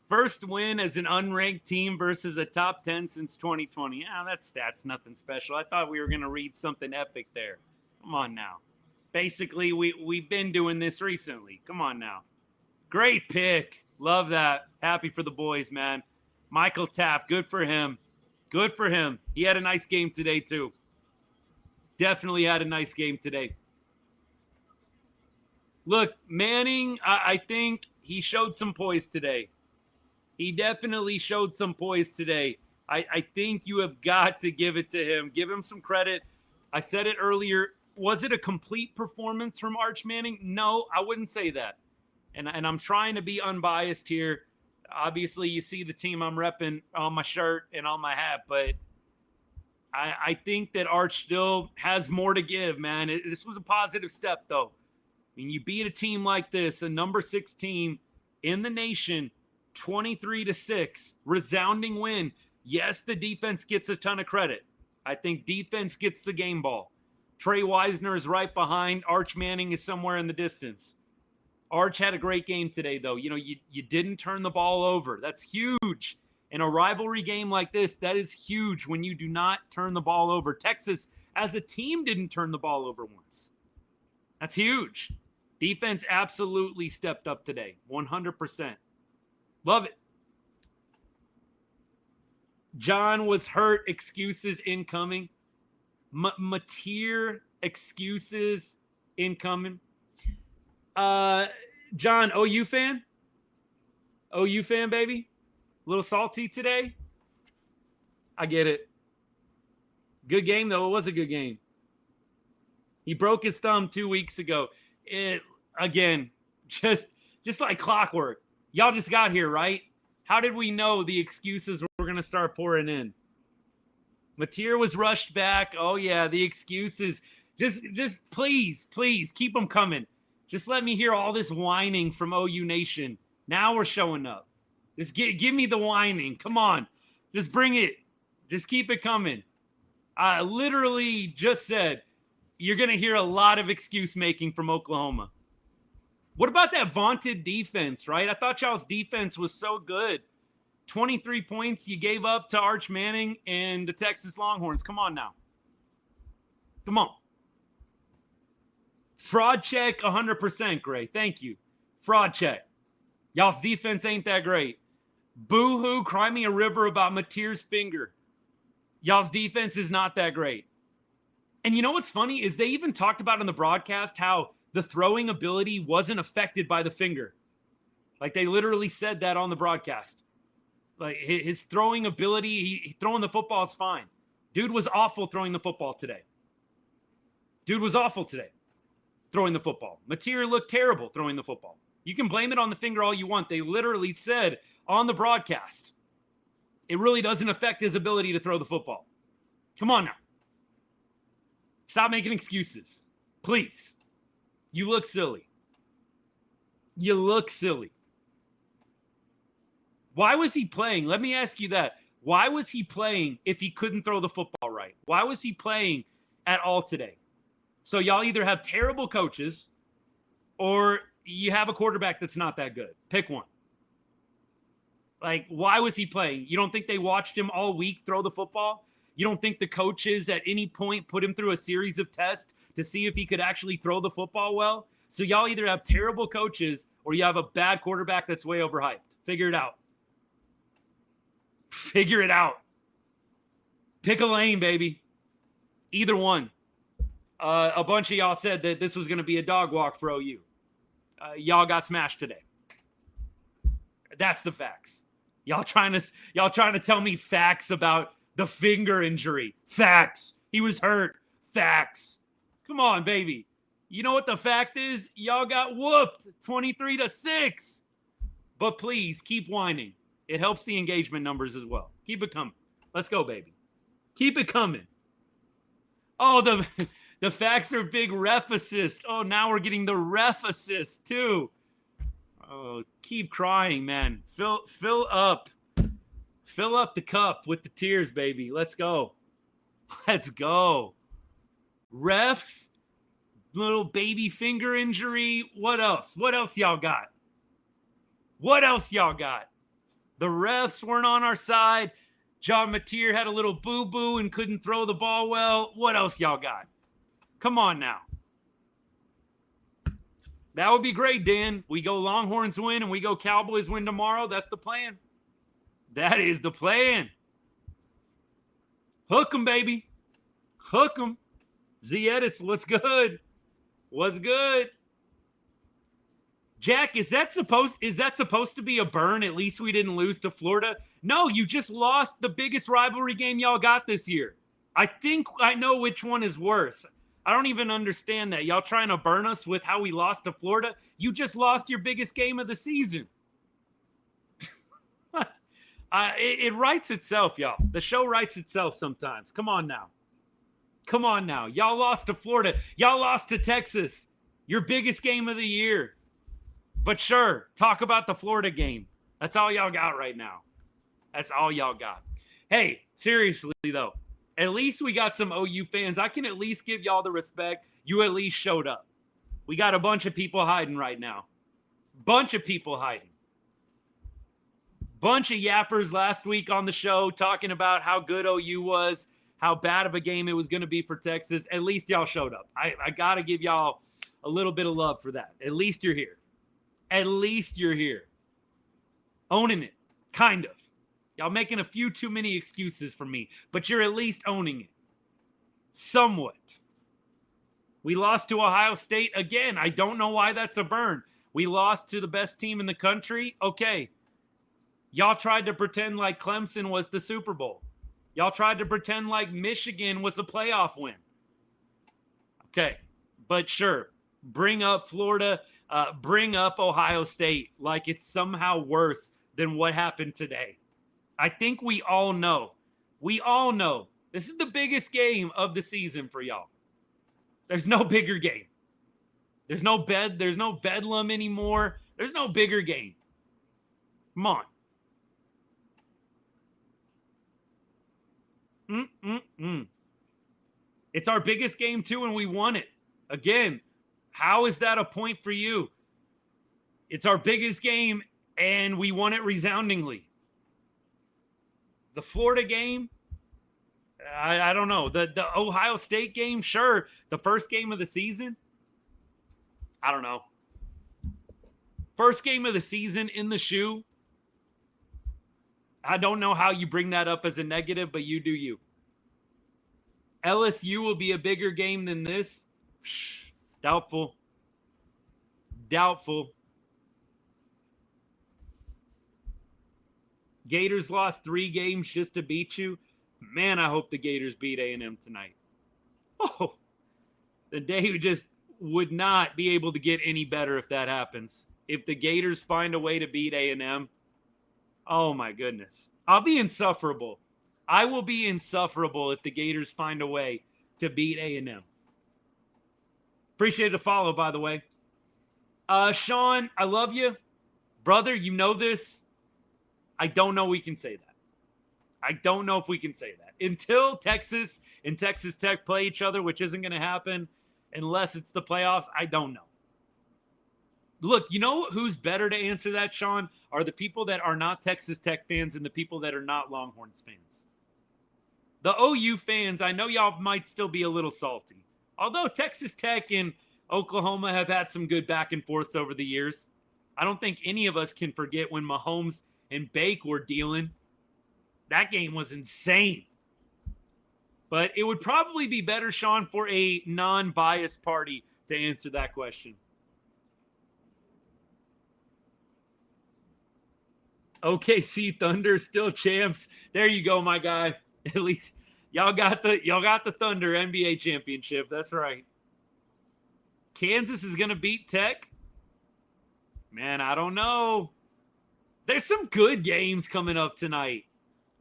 First win as an unranked team versus a top 10 since 2020. Yeah, that stat's nothing special. I thought we were going to read something epic there. Come on now. Basically, we've been doing this recently. Come on now. Great pick. Love that. Happy for the boys, man. Michael Taft, good for him. Good for him. He had a nice game today, too. Definitely had a nice game today. Look, Manning, I think he showed some poise today. He definitely showed some poise today. I think you have got to give it to him. Give him some credit. I said it earlier. Was it a complete performance from Arch Manning? No, I wouldn't say that. And I'm trying to be unbiased here. Obviously, you see the team I'm repping on my shirt and on my hat, but I think that Arch still has more to give, man. This was a positive step, though. I mean, you beat a team like this, a number 6 team in the nation, 23-6, resounding win. Yes, the defense gets a ton of credit. I think defense gets the game ball. Tre Wisner is right behind. Arch Manning is somewhere in the distance. Arch had a great game today, though. You didn't turn the ball over. That's huge. In a rivalry game like this, that is huge when you do not turn the ball over. Texas, as a team, didn't turn the ball over once. That's huge. Defense absolutely stepped up today. 100%. Love it. John was hurt. Excuses incoming. Mateer excuses incoming. John, OU fan? OU fan, baby? A little salty today? I get it. Good game, though. It was a good game. He broke his thumb 2 weeks ago. Again, just like clockwork. Y'all just got here, right? How did we know the excuses were going to start pouring in? Mateer was rushed back. Oh, yeah, the excuses. Just please keep them coming. Just let me hear all this whining from OU Nation. Now we're showing up. Just give me the whining. Come on. Just bring it. Just keep it coming. I literally just said you're going to hear a lot of excuse making from Oklahoma. What about that vaunted defense, right? I thought y'all's defense was so good. 23 points you gave up to Arch Manning and the Texas Longhorns. Come on now. Come on. Fraud check, 100% great. Thank you. Fraud check. Y'all's defense ain't that great. Boo-hoo, cry me a river about Mateer's finger. Y'all's defense is not that great. And you know what's funny is they even talked about in the broadcast how the throwing ability wasn't affected by the finger. Like they literally said that on the broadcast. Like his throwing ability, he throwing the football is fine. Dude was awful throwing the football today. Dude was awful today throwing the football. Mateer looked terrible throwing the football. You can blame it on the finger all you want. They literally said on the broadcast, it really doesn't affect his ability to throw the football. Come on now. Stop making excuses. Please. You look silly. You look silly. Why was he playing? Let me ask you that. Why was he playing if he couldn't throw the football right? Why was he playing at all today? So y'all either have terrible coaches or you have a quarterback that's not that good. Pick one. Like, why was he playing? You don't think they watched him all week throw the football? You don't think the coaches at any point put him through a series of tests to see if he could actually throw the football well? So y'all either have terrible coaches or you have a bad quarterback that's way overhyped. Figure it out. Figure it out. Pick a lane, baby. Either one. A bunch of y'all said that this was going to be a dog walk for OU. Y'all got smashed today. That's the facts. Y'all trying to tell me facts about the finger injury. Facts. He was hurt. Facts. Come on, baby. You know what the fact is? Y'all got whooped 23-6. But please keep whining. It helps the engagement numbers as well. Keep it coming. Let's go, baby. Keep it coming. Oh, the facts are big ref assist. Oh, now we're getting the ref assist too. Oh, keep crying, man. Fill up. Fill up the cup with the tears, baby. Let's go. Let's go. Refs, little baby finger injury. What else? What else y'all got? What else y'all got? The refs weren't on our side. John Mateer had a little boo-boo and couldn't throw the ball well. What else y'all got? Come on now. That would be great, Dan. We go Longhorns win and we go Cowboys win tomorrow. That's the plan. That is the plan. Hook 'em, baby. Hook 'em. Z Edis, what's good? What's good? Jack, is that supposed to be a burn? At least we didn't lose to Florida. No, you just lost the biggest rivalry game y'all got this year. I think I know which one is worse. I don't even understand that. Y'all trying to burn us with how we lost to Florida? You just lost your biggest game of the season. It writes itself, y'all. The show writes itself sometimes. Come on now. Come on now. Y'all lost to Florida. Y'all lost to Texas. Your biggest game of the year. But sure, talk about the Florida game. That's all y'all got right now. That's all y'all got. Hey, seriously, though, at least we got some OU fans. I can at least give y'all the respect. You at least showed up. We got a bunch of people hiding right now. Bunch of people hiding. Bunch of yappers last week on the show talking about how good OU was, how bad of a game it was going to be for Texas. At least y'all showed up. I got to give y'all a little bit of love for that. At least you're here. At least you're here. Owning it. Kind of. Y'all making a few too many excuses for me, but you're at least owning it. Somewhat. We lost to Ohio State again. I don't know why that's a burn. We lost to the best team in the country. Okay. Y'all tried to pretend like Clemson was the Super Bowl. Y'all tried to pretend like Michigan was a playoff win. Okay. But sure, bring up Florida, bring up Ohio State like it's somehow worse than what happened today. I think we all know. We all know. This is the biggest game of the season for y'all. There's no bigger game. There's no bedlam anymore. There's no bigger game. Come on. It's our biggest game too, and we won it. Again, how is that a point for you? It's our biggest game, and we won it resoundingly. The Florida game, I don't know. The Ohio State game, sure. The first game of the season, I don't know. First game of the season in the shoe. I don't know how you bring that up as a negative, but you do you. LSU will be a bigger game than this. Doubtful. Doubtful. Gators lost 3 games just to beat you. Man, I hope the Gators beat A&M tonight. Oh, the day just would not be able to get any better if that happens. If the Gators find a way to beat A&M, oh my goodness. I'll be insufferable. I will be insufferable if the Gators find a way to beat A&M. Appreciate the follow, by the way. Sean, I love you. Brother, you know this. I don't know we can say that. I don't know if we can say that. Until Texas and Texas Tech play each other, which isn't going to happen unless it's the playoffs, I don't know. Look, you know who's better to answer that, Sean? Are the people that are not Texas Tech fans and the people that are not Longhorns fans. The OU fans, I know y'all might still be a little salty. Although Texas Tech and Oklahoma have had some good back and forths over the years. I don't think any of us can forget when Mahomes and Bake were dealing. That game was insane. But it would probably be better, Sean, for a non-biased party to answer that question. OKC Thunder still champs. There you go, my guy. At least y'all got the Thunder NBA championship. That's right. Kansas is going to beat Tech. Man, I don't know. There's some good games coming up tonight.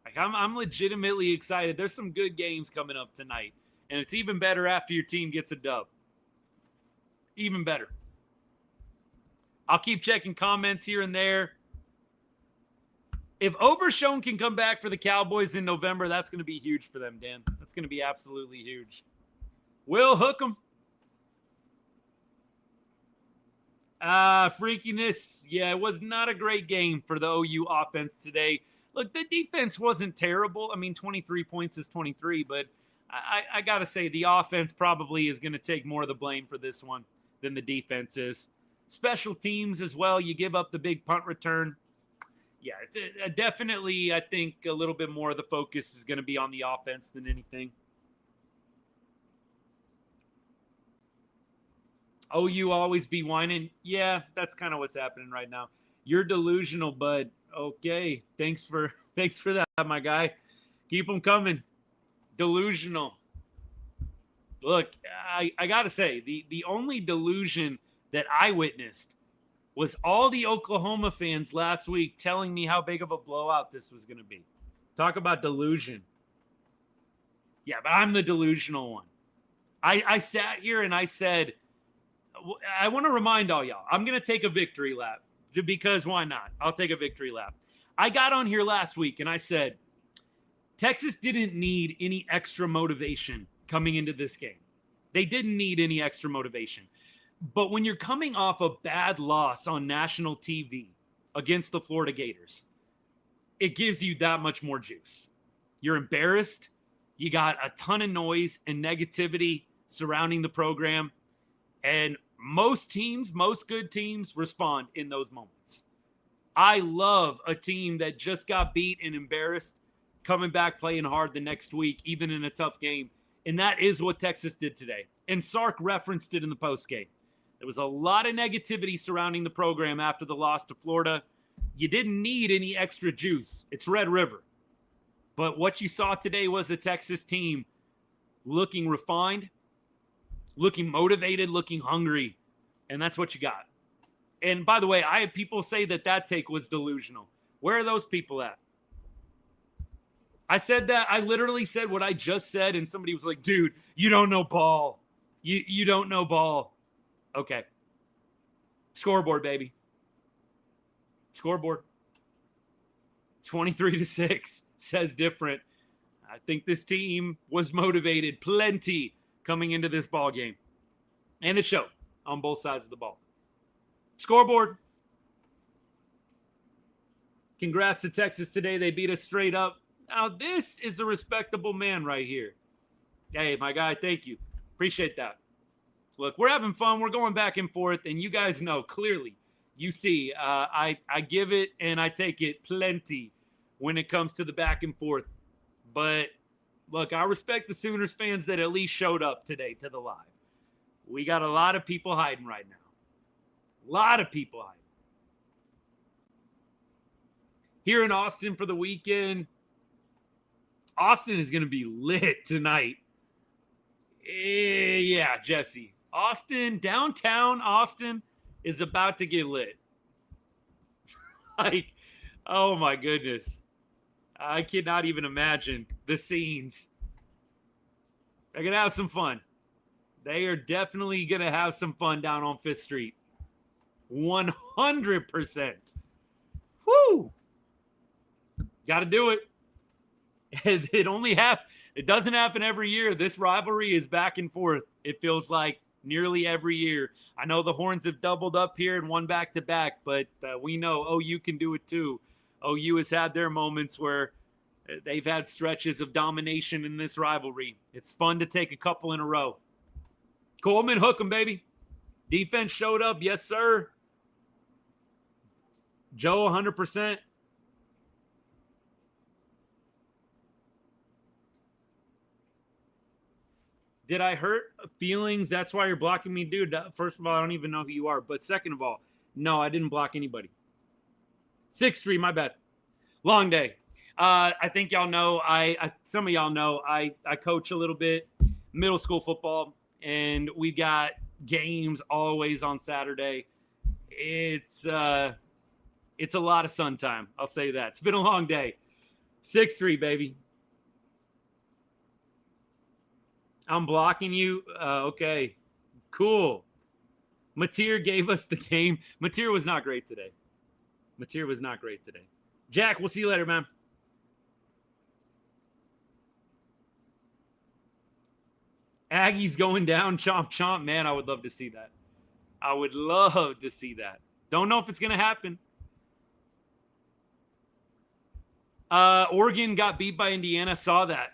Like I'm legitimately excited. There's some good games coming up tonight. And it's even better after your team gets a dub. Even better. I'll keep checking comments here and there. If Overshown can come back for the Cowboys in November, that's going to be huge for them, Dan. That's going to be absolutely huge. Will Hookem. Freakiness. Yeah, it was not a great game for the OU offense today. Look, the defense wasn't terrible. I mean, 23 points is 23, but I got to say the offense probably is going to take more of the blame for this one than the defense is. Special teams as well. You give up the big punt return. Yeah, it's definitely, I think, a little bit more of the focus is going to be on the offense than anything. OU always be whining. Yeah, that's kind of what's happening right now. You're delusional, bud. Okay, thanks for that, my guy. Keep them coming. Delusional. Look, I got to say, the only delusion that I witnessed was all the Oklahoma fans last week telling me how big of a blowout this was going to be. Talk about delusion. Yeah, but I'm the delusional one. I sat here and I said, I want to remind all y'all, I'm going to take a victory lap because why not? I'll take a victory lap. I got on here last week and I said, Texas didn't need any extra motivation coming into this game. They didn't need any extra motivation. But when you're coming off a bad loss on national TV against the Florida Gators, it gives you that much more juice. You're embarrassed. You got a ton of noise and negativity surrounding the program. And most teams, most good teams, respond in those moments. I love a team that just got beat and embarrassed, coming back playing hard the next week, even in a tough game. And that is what Texas did today. And Sark referenced it in the postgame. There was a lot of negativity surrounding the program after the loss to Florida. You didn't need any extra juice. It's Red River. But what you saw today was a Texas team looking refined, looking motivated, looking hungry. And that's what you got. And by the way, I had people say that take was delusional. Where are those people at? I said that. I literally said what I just said, and somebody was like, dude, you don't know ball. You don't know ball. Okay. Scoreboard, baby. Scoreboard. 23-6 says different. I think this team was motivated plenty coming into this ball game. And it showed on both sides of the ball. Scoreboard. Congrats to Texas today. They beat us straight up. Now, this is a respectable man right here. Hey, my guy, thank you. Appreciate that. Look, we're having fun. We're going back and forth, and you guys know clearly. You see, I give it and I take it plenty when it comes to the back and forth. But, look, I respect the Sooners fans that at least showed up today to the live. We got a lot of people hiding right now. A lot of people hiding. Here in Austin for the weekend, Austin is going to be lit tonight. Yeah, Jesse. Austin, downtown Austin is about to get lit. Like, oh my goodness. I cannot even imagine the scenes. They're going to have some fun. They are definitely going to have some fun down on 5th Street. 100%. Woo! Got to do it. It doesn't happen every year. This rivalry is back and forth. It feels like nearly every year. I know the Horns have doubled up here and won back-to-back, but we know OU can do it too. OU has had their moments where they've had stretches of domination in this rivalry. It's fun to take a couple in a row. Coleman, hook 'em, baby. Defense showed up. Yes, sir. Joe, 100%. Did I hurt feelings? That's why you're blocking me, dude. First of all, I don't even know who you are. But second of all, no, I didn't block anybody. 6-3, my bad. Long day. I think y'all know, some of y'all know, I coach a little bit, middle school football, and we got games always on Saturday. It's a lot of sun time. I'll say that. It's been a long day. 6-3, baby. I'm blocking you. Okay, cool. Mateer gave us the game. Mateer was not great today. Jack, we'll see you later, man. Aggies going down, chomp, chomp. Man, I would love to see that. Don't know if it's going to happen. Oregon got beat by Indiana. Saw that.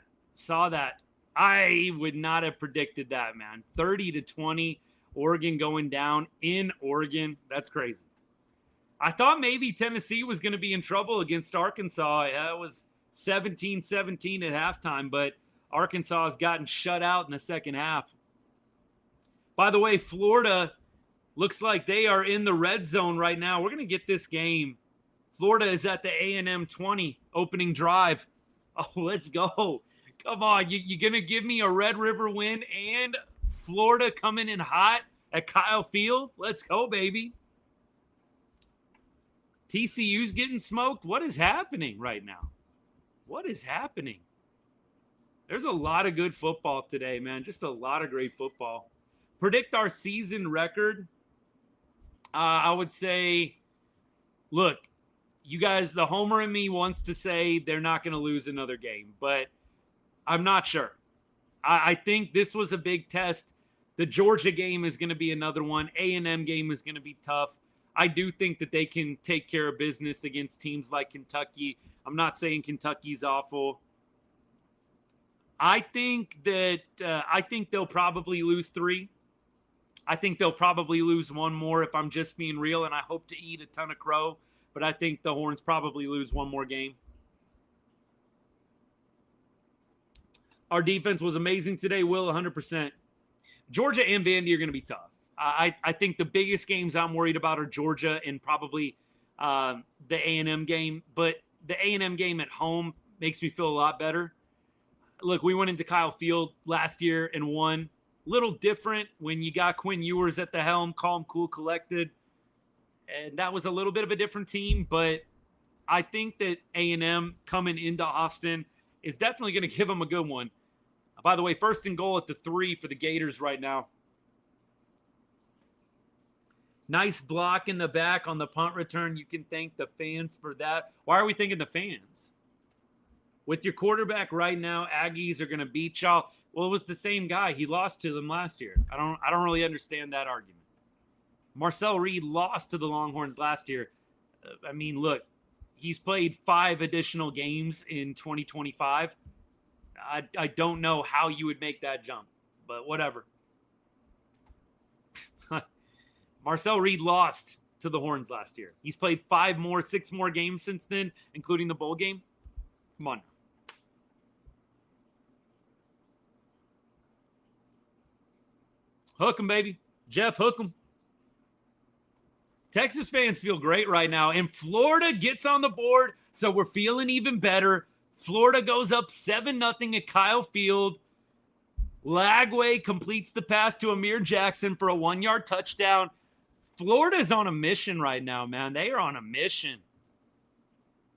I would not have predicted that, man. 30-20, Oregon going down in Oregon. That's crazy. I thought maybe Tennessee was going to be in trouble against Arkansas. It was 17-17 at halftime, but Arkansas has gotten shut out in the second half. By the way, Florida looks like they are in the red zone right now. We're going to get this game. Florida is at the A&M 20 opening drive. Oh, let's go. Come on, you going to give me a Red River win and Florida coming in hot at Kyle Field? Let's go, baby. TCU's getting smoked. What is happening right now? There's a lot of good football today, man. Just a lot of great football. Predict our season record. I would say, look, you guys, the homer in me wants to say they're not going to lose another game, but I'm not sure. I think this was a big test. The Georgia game is going to be another one. A&M game is going to be tough. I do think that they can take care of business against teams like Kentucky. I'm not saying Kentucky's awful. I think they'll probably lose 3. I think they'll probably lose 1 more if I'm just being real, and I hope to eat a ton of crow, but I think the Horns probably lose 1 more game. Our defense was amazing today, Will, 100%. Georgia and Vandy are going to be tough. I think the biggest games I'm worried about are Georgia and probably the A&M game, but the A&M game at home makes me feel a lot better. Look, we went into Kyle Field last year and won. Little different when you got Quinn Ewers at the helm, calm, cool, collected. And that was a little bit of a different team, but I think that A&M coming into Austin is definitely going to give them a good one. By the way, 1st and goal at the 3 for the Gators right now. Nice block in the back on the punt return. You can thank the fans for that. Why are we thanking the fans? With your quarterback right now, Aggies are going to beat y'all. Well, it was the same guy. He lost to them last year. I don't really understand that argument. Marcel Reed lost to the Longhorns last year. I mean, look, he's played 5 additional games in 2025. I don't know how you would make that jump, but whatever. Marcel Reed lost to the Horns last year. He's played 6 more games since then, including the bowl game. Come on. Hook 'em, baby. Jeff, hook 'em. Texas fans feel great right now, and Florida gets on the board, so we're feeling even better. Florida goes up 7-0 at Kyle Field. Lagway completes the pass to Amir Jackson for a 1-yard touchdown. Florida's on a mission right now, man. They are on a mission.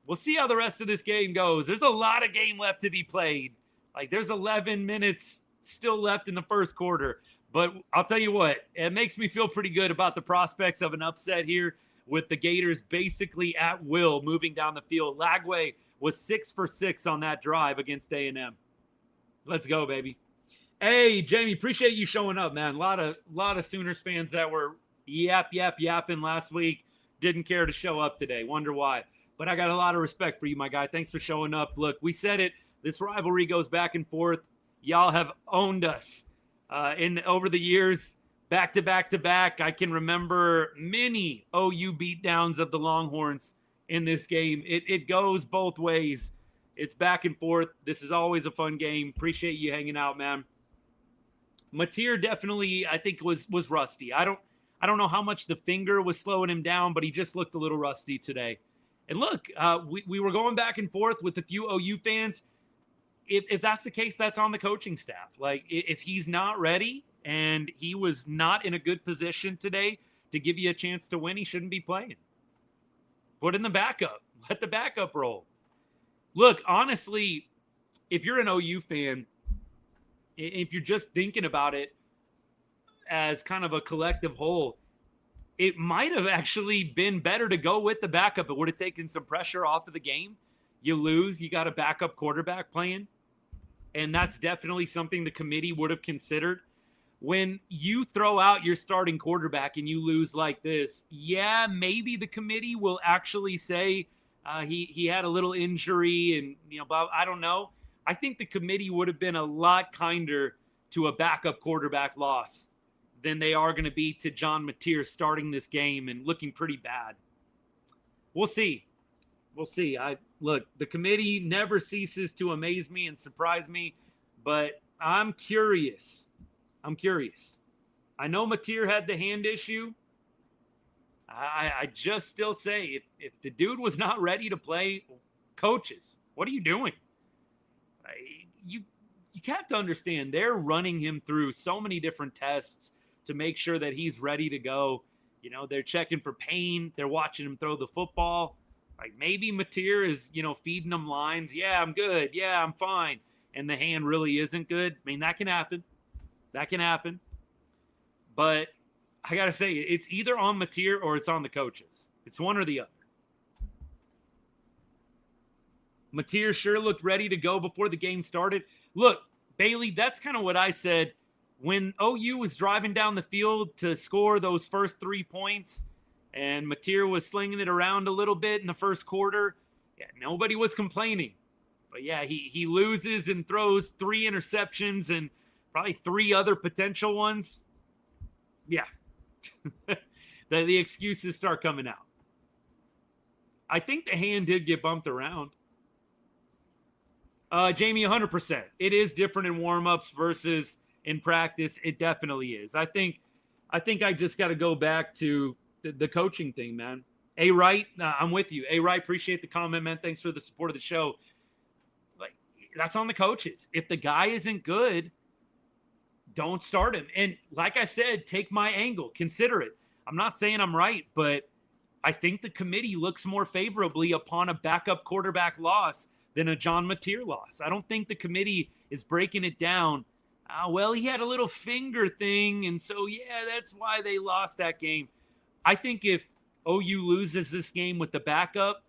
We'll see how the rest of this game goes. There's a lot of game left to be played. Like, there's 11 minutes still left in the first quarter. But I'll tell you what, it makes me feel pretty good about the prospects of an upset here with the Gators basically at will moving down the field. Lagway was 6 for 6 on that drive against A&M. Let's go, baby. Hey, Jamie, appreciate you showing up, man. A lot of Sooners fans that were yapping last week didn't care to show up today. Wonder why. But I got a lot of respect for you, my guy. Thanks for showing up. Look, we said it. This rivalry goes back and forth. Y'all have owned us. Over the years, back to back, I can remember many OU beatdowns of the Longhorns in this game. It goes both ways. It's back and forth. This is always a fun game. Appreciate you hanging out, man. Mateer definitely, I think, was rusty. I don't know how much the finger was slowing him down, but he just looked a little rusty today. And look, we were going back and forth with a few OU fans. If that's the case, that's on the coaching staff. Like, if he's not ready and he was not in a good position today to give you a chance to win, he shouldn't be playing. Put in the backup. Let the backup roll. Look, honestly, if you're an OU fan, if you're just thinking about it as kind of a collective whole, it might have actually been better to go with the backup. It would have taken some pressure off of the game. You lose, you got a backup quarterback playing. And that's definitely something the committee would have considered. When you throw out your starting quarterback and you lose like this, yeah, maybe the committee will actually say he had a little injury and, I don't know. I think the committee would have been a lot kinder to a backup quarterback loss than they are going to be to John Mateer starting this game and looking pretty bad. We'll see. We'll see. Look, the committee never ceases to amaze me and surprise me, but I'm curious. I know Mateer had the hand issue. I just still say if the dude was not ready to play, coaches, what are you doing? You have to understand, they're running him through so many different tests to make sure that he's ready to go. They're checking for pain. They're watching him throw the football. Like, maybe Mateer is, feeding them lines. Yeah, I'm good. Yeah, I'm fine. And the hand really isn't good. I mean, that can happen. But I got to say, it's either on Mateer or it's on the coaches. It's one or the other. Mateer sure looked ready to go before the game started. Look, Bailey, that's kind of what I said. When OU was driving down the field to score those first 3 points, and Mateer was slinging it around a little bit in the first quarter, yeah, nobody was complaining. But yeah, he loses and throws 3 interceptions and probably 3 other potential ones. Yeah. the excuses start coming out. I think the hand did get bumped around. Jamie, 100%. It is different in warm-ups versus in practice. It definitely is. I think I just got to go back to the coaching thing, man. A-Wright, I'm with you. A-Wright, appreciate the comment, man. Thanks for the support of the show. Like, that's on the coaches. If the guy isn't good, don't start him. And like I said, take my angle. Consider it. I'm not saying I'm right, but I think the committee looks more favorably upon a backup quarterback loss than a John Mateer loss. I don't think the committee is breaking it down. Well, he had a little finger thing, and so, yeah, that's why they lost that game. I think if OU loses this game with the backup,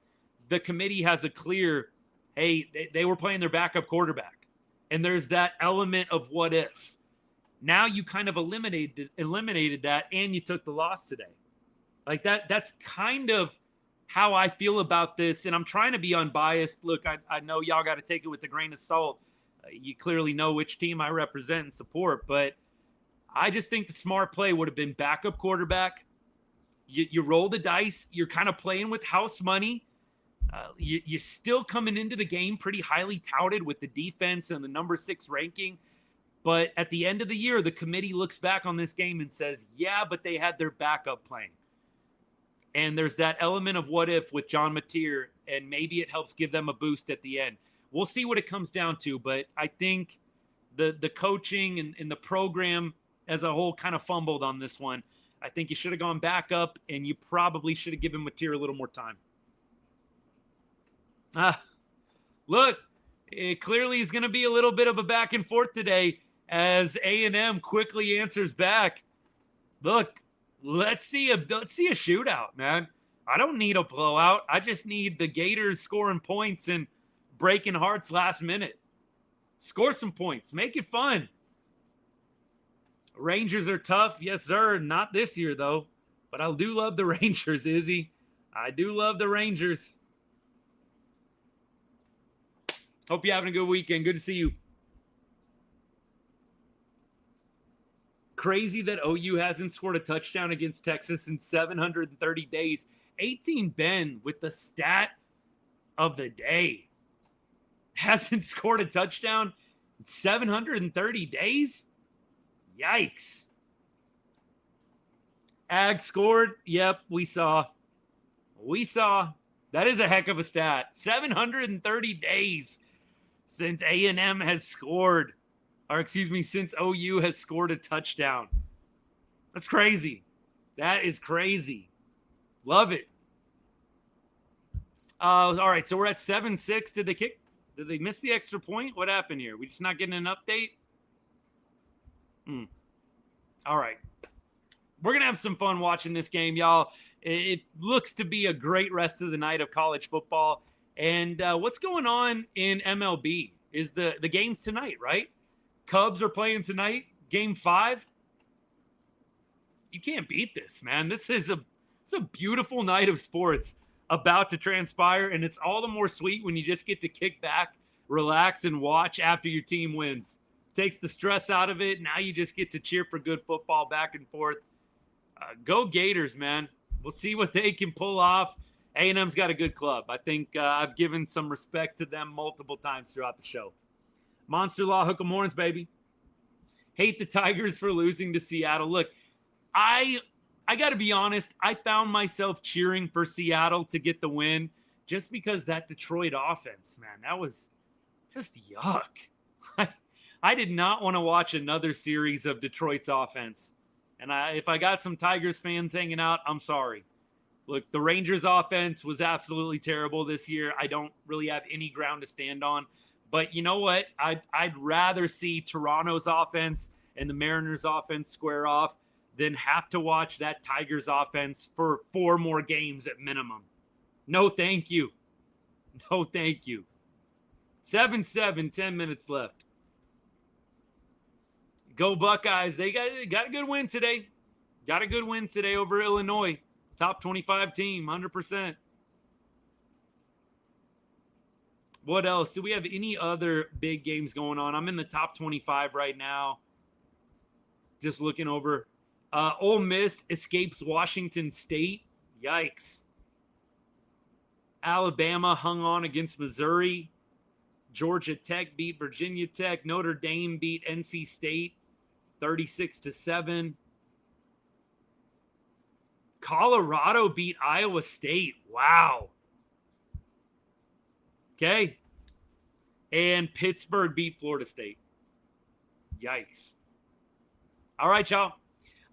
the committee has a clear, hey, they were playing their backup quarterback. And there's that element of what if. Now you kind of eliminated that, and you took the loss today. Like that's kind of how I feel about this, and I'm trying to be unbiased. Look, I know y'all got to take it with a grain of salt. You clearly know which team I represent and support, but I just think the smart play would have been backup quarterback. You roll the dice. You're kind of playing with house money. You're still coming into the game pretty highly touted with the defense and the number 6 ranking. But at the end of the year, the committee looks back on this game and says, yeah, but they had their backup playing. And there's that element of what if with John Mateer, and maybe it helps give them a boost at the end. We'll see what it comes down to, but I think the coaching and the program as a whole kind of fumbled on this one. I think you should have gone back up, and you probably should have given Mateer a little more time. Look, it clearly is going to be a little bit of a back and forth today as A&M quickly answers back. Look, let's see a shootout, man. I don't need a blowout. I just need the Gators scoring points and breaking hearts last minute. Score some points. Make it fun. Rangers are tough. Yes, sir. Not this year, though. But I do love the Rangers, Izzy. I do love the Rangers. Hope you're having a good weekend. Good to see you. Crazy that OU hasn't scored a touchdown against Texas in 730 days. 18 Ben with the stat of the day. Hasn't scored a touchdown in 730 days? Yikes. Ag scored. Yep, we saw. That is a heck of a stat. 730 days since A&M has scored. Or excuse me, since OU has scored a touchdown. That's crazy. That is crazy. Love it. All right, so we're at 7-6. Did they miss the extra point? What happened here? We just not getting an update? All right. We're going to have some fun watching this game, y'all. It looks to be a great rest of the night of college football. And what's going on in MLB? Is the game's tonight, right? Cubs are playing tonight, game 5. You can't beat this, man. This is a beautiful night of sports about to transpire, and it's all the more sweet when you just get to kick back, relax, and watch after your team wins. Takes the stress out of it. Now you just get to cheer for good football back and forth. Go Gators, man. We'll see what they can pull off. A&M's got a good club. I think I've given some respect to them multiple times throughout the show. Monster Law, hook 'em horns, baby. Hate the Tigers for losing to Seattle. Look, I got to be honest. I found myself cheering for Seattle to get the win just because that Detroit offense, man, that was just yuck. I did not want to watch another series of Detroit's offense. And if I got some Tigers fans hanging out, I'm sorry. Look, the Rangers offense was absolutely terrible this year. I don't really have any ground to stand on. But you know what? I'd rather see Toronto's offense and the Mariners offense square off than have to watch that Tigers offense for 4 more games at minimum. No, thank you. No, thank you. 7-7, 10 minutes left. Go Buckeyes. They got a good win today. Got a good win today over Illinois. Top 25 team, 100%. What else? Do we have any other big games going on? I'm in the top 25 right now. Just looking over. Ole Miss escapes Washington State. Yikes. Alabama hung on against Missouri. Georgia Tech beat Virginia Tech. Notre Dame beat NC State 36-7. Colorado beat Iowa State. Wow. Okay. And Pittsburgh beat Florida State. Yikes. All right, y'all.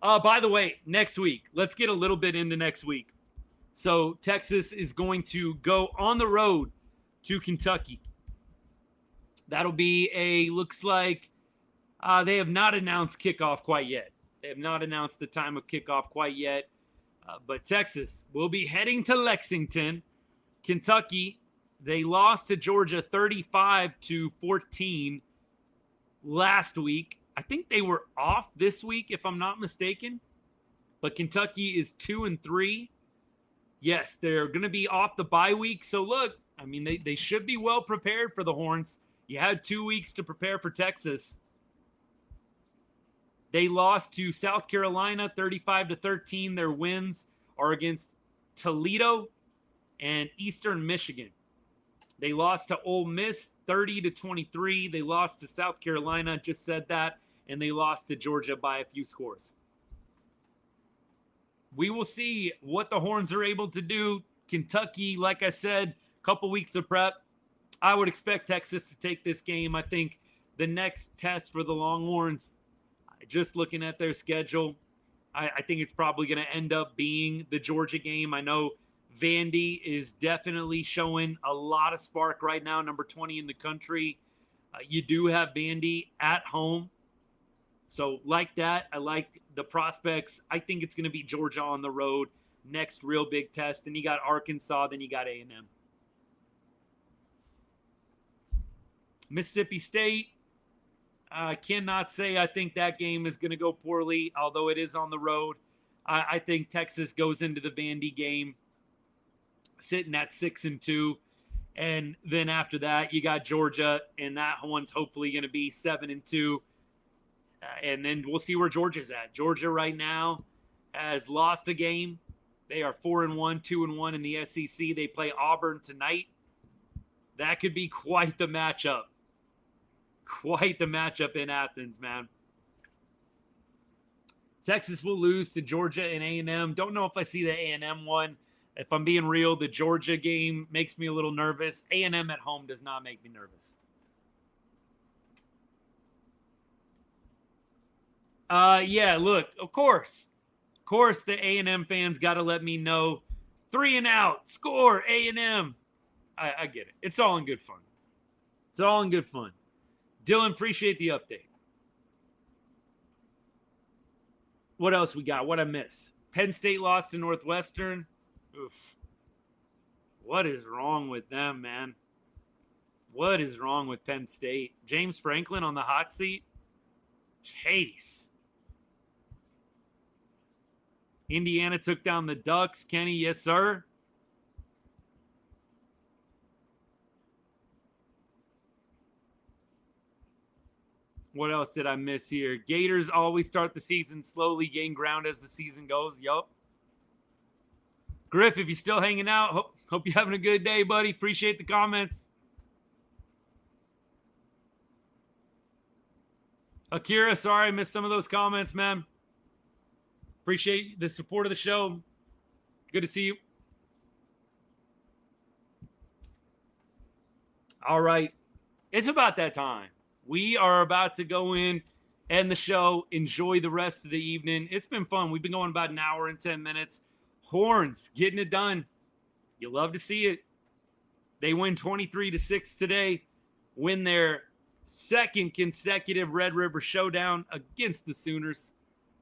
By the way, next week, let's get a little bit into next week. So Texas is going to go on the road to Kentucky. That'll be looks like they have not announced kickoff quite yet. They have not announced the time of kickoff quite yet. But Texas will be heading to Lexington. Kentucky, they lost to Georgia 35-14 last week. I think they were off this week, if I'm not mistaken. But Kentucky is 2-3. Yes, they're going to be off the bye week. So look, I mean, they should be well prepared for the Horns. You had 2 weeks to prepare for Texas. They lost to South Carolina 35-13. Their wins are against Toledo and Eastern Michigan. They lost to Ole Miss 30-23. They lost to South Carolina, just said that, and they lost to Georgia by a few scores. We will see what the Horns are able to do. Kentucky, like I said, a couple weeks of prep. I would expect Texas to take this game. I think the next test for the Longhorns, just looking at their schedule, I think it's probably going to end up being the Georgia game. I know Vandy is definitely showing a lot of spark right now, number 20 in the country. You do have Vandy at home. So like that, I like the prospects. I think it's going to be Georgia on the road. Next real big test. Then you got Arkansas. Then you got A&M. Mississippi State. I cannot say I think that game is going to go poorly, although it is on the road. I think Texas goes into the Vandy game sitting at 6-2. And then after that, you got Georgia, and that one's hopefully going to be 7-2. And then we'll see where Georgia's at. Georgia right now has lost a game. They are 4-1, 2-1 in the SEC. They play Auburn tonight. That could be quite the matchup. Quite the matchup in Athens, man. Texas will lose to Georgia and A&M. Don't know if I see the A&M one. If I'm being real, the Georgia game makes me a little nervous. A&M at home does not make me nervous. Yeah, look, of course, the A&M fans got to let me know. 3 and out, score, A&M. I get it. It's all in good fun. It's all in good fun. Dylan, appreciate the update. What else we got? What I miss? Penn State lost to Northwestern. Oof. What is wrong with them, man? What is wrong with Penn State? James Franklin on the hot seat? Jeez. Indiana took down the Ducks. Kenny, yes, sir. What else did I miss here? Gators always start the season slowly, gain ground as the season goes. Yup. Griff, if you're still hanging out, hope you're having a good day, buddy. Appreciate the comments. Akira, sorry I missed some of those comments, man. Appreciate the support of the show. Good to see you. All right. It's about that time. We are about to go in, end the show, enjoy the rest of the evening. It's been fun. We've been going about an hour and 10 minutes. Horns getting it done. You love to see it. They win 23-6 today. Win their second consecutive Red River Showdown against the Sooners.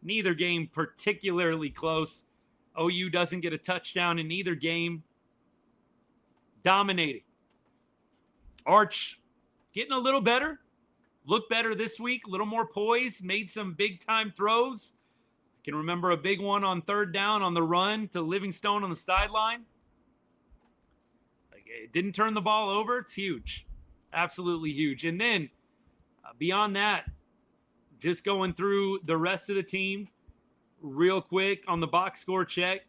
Neither game particularly close. OU doesn't get a touchdown in either game. Dominating. Arch getting a little better. Looked better this week. A little more poise. Made some big-time throws. I can remember a big one on third down on the run to Livingstone on the sideline. It didn't turn the ball over. It's huge. Absolutely huge. And then beyond that, just going through the rest of the team real quick on the box score check.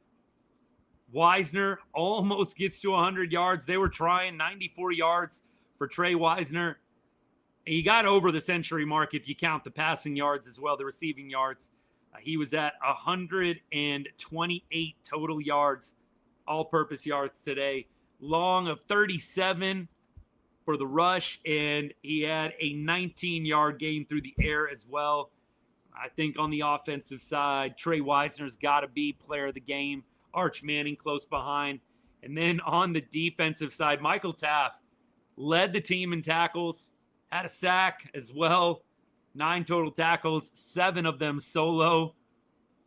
Wisner almost gets to 100 yards. They were trying 94 yards for Tre Wisner. He got over the century mark if you count the passing yards as well, the receiving yards. He was at 128 total yards, all-purpose yards today. Long of 37 for the rush, and he had a 19-yard gain through the air as well. I think on the offensive side, Tre Wisner's got to be player of the game. Arch Manning close behind. And then on the defensive side, Michael Taft led the team in tackles, had a sack as well. 9 total tackles, 7 of them solo.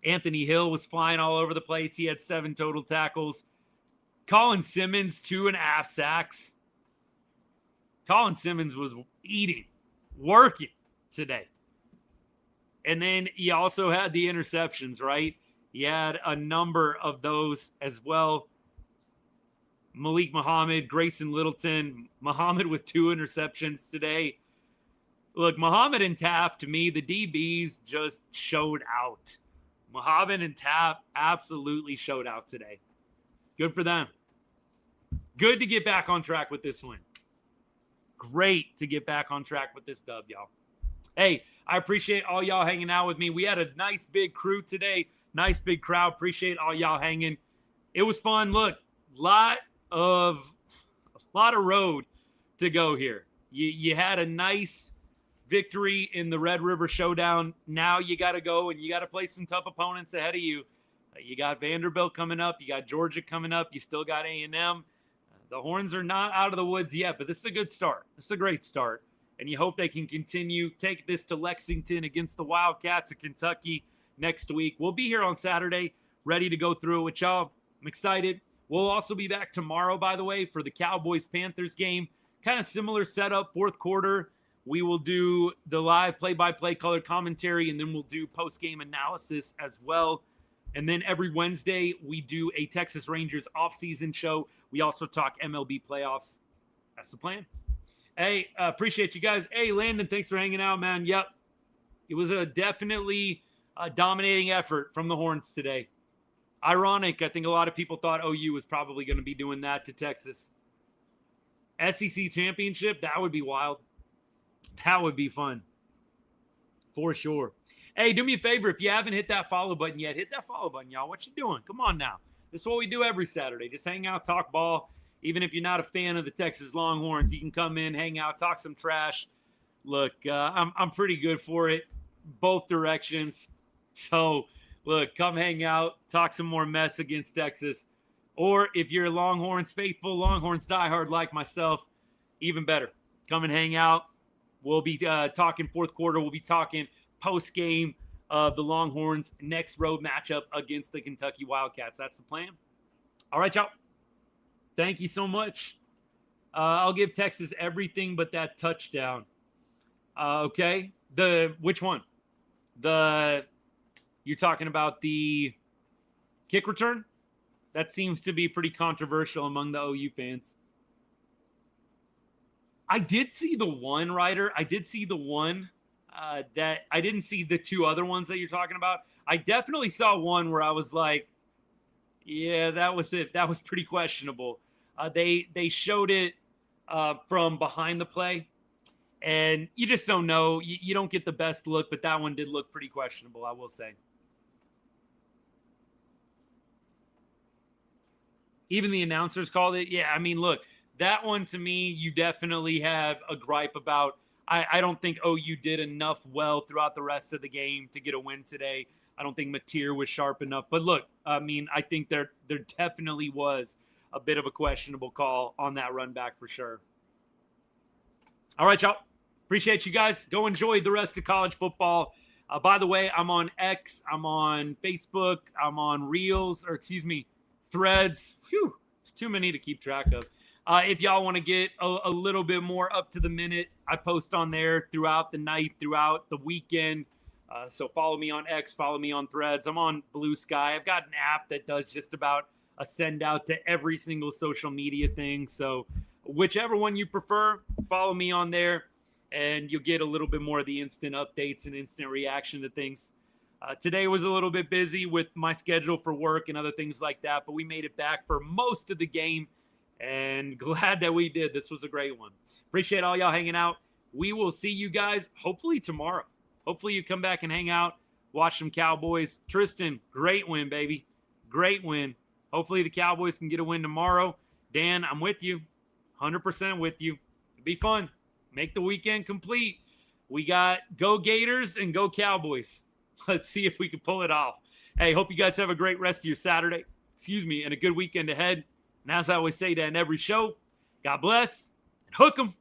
Anthony Hill was flying all over the place. He had 7 total tackles. Colin Simmons, 2.5 sacks. Colin Simmons was working today. And then he also had the interceptions, right? He had a number of those as well. Malik Muhammad, Grayson Littleton, Muhammad with 2 interceptions today. Look, Muhammad and Taft, to me, the DBs just showed out. Muhammad and Taft absolutely showed out today. Good for them. Good to get back on track with this win. Great to get back on track with this dub, y'all. Hey, I appreciate all y'all hanging out with me. We had a nice big crew today. Nice big crowd. Appreciate all y'all hanging. It was fun. Look, lot of road to go here. You had a nice victory in the Red River Showdown. Now you got to go and you got to play some tough opponents ahead of you. You got Vanderbilt coming up. You got Georgia coming up. You still got A&M. The Horns are not out of the woods yet, but this is a good start. This is a great start. And you hope they can continue. Take this to Lexington against the Wildcats of Kentucky next week. We'll be here on Saturday, ready to go through it with y'all. I'm excited. We'll also be back tomorrow, by the way, for the Cowboys-Panthers game. Kind of similar setup, fourth quarter. We will do the live play-by-play color commentary, and then we'll do post-game analysis as well. And then every Wednesday, we do a Texas Rangers off-season show. We also talk MLB playoffs. That's the plan. Hey, appreciate you guys. Hey, Landon, thanks for hanging out, man. Yep. It was definitely a dominating effort from the Horns today. Ironic, I think a lot of people thought OU was probably going to be doing that to Texas. SEC championship, that would be wild. That would be fun. For sure. Hey, do me a favor. If you haven't hit that follow button yet, hit that follow button, y'all. What you doing? Come on now. This is what we do every Saturday. Just hang out, talk ball. Even if you're not a fan of the Texas Longhorns, you can come in, hang out, talk some trash. Look, I'm pretty good for it, both directions. So, look, come hang out, talk some more mess against Texas. Or if you're a Longhorns faithful, Longhorns diehard like myself, even better. Come and hang out. We'll be talking fourth quarter. We'll be talking post-game of the Longhorns' next road matchup against the Kentucky Wildcats. That's the plan. All right, y'all. Thank you so much. I'll give Texas everything but that touchdown. Okay. Which one? You're talking about the kick return? That seems to be pretty controversial among the OU fans. I did see the one, Ryder. I did see the one that I didn't see the 2 other ones that you're talking about. I definitely saw one where I was like, yeah, that was it. That was pretty questionable. They showed it from behind the play, and you just don't know. You don't get the best look, but that one did look pretty questionable, I will say. Even the announcers called it. Yeah, I mean, look, that one to me, you definitely have a gripe about. I don't think OU did enough well throughout the rest of the game to get a win today. I don't think Mateer was sharp enough. But look, I mean, I think there definitely was a bit of a questionable call on that run back for sure. All right, y'all. Appreciate you guys. Go enjoy the rest of college football. By the way, I'm on X. I'm on Facebook. I'm on Threads. Phew, it's too many to keep track of. If y'all want to get a little bit more up to the minute, I post on there throughout the night, throughout the weekend. So follow me on X, follow me on Threads. I'm on Blue Sky. I've got an app that does just about send out to every single social media thing. So whichever one you prefer, follow me on there, and you'll get a little bit more of the instant updates and instant reaction to things. Today was a little bit busy with my schedule for work and other things like that, but we made it back for most of the game, and glad that we did. This was a great one. Appreciate all y'all hanging out. We will see you guys hopefully tomorrow. Hopefully you come back and hang out, watch some Cowboys. Tristan, great win, baby. Great win. Hopefully the Cowboys can get a win tomorrow. Dan, I'm with you. 100% with you. It'll be fun. Make the weekend complete. We got go Gators and go Cowboys. Let's see if we can pull it off. Hey, hope you guys have a great rest of your Saturday. And a good weekend ahead. And as I always say to end every show, God bless and hook 'em.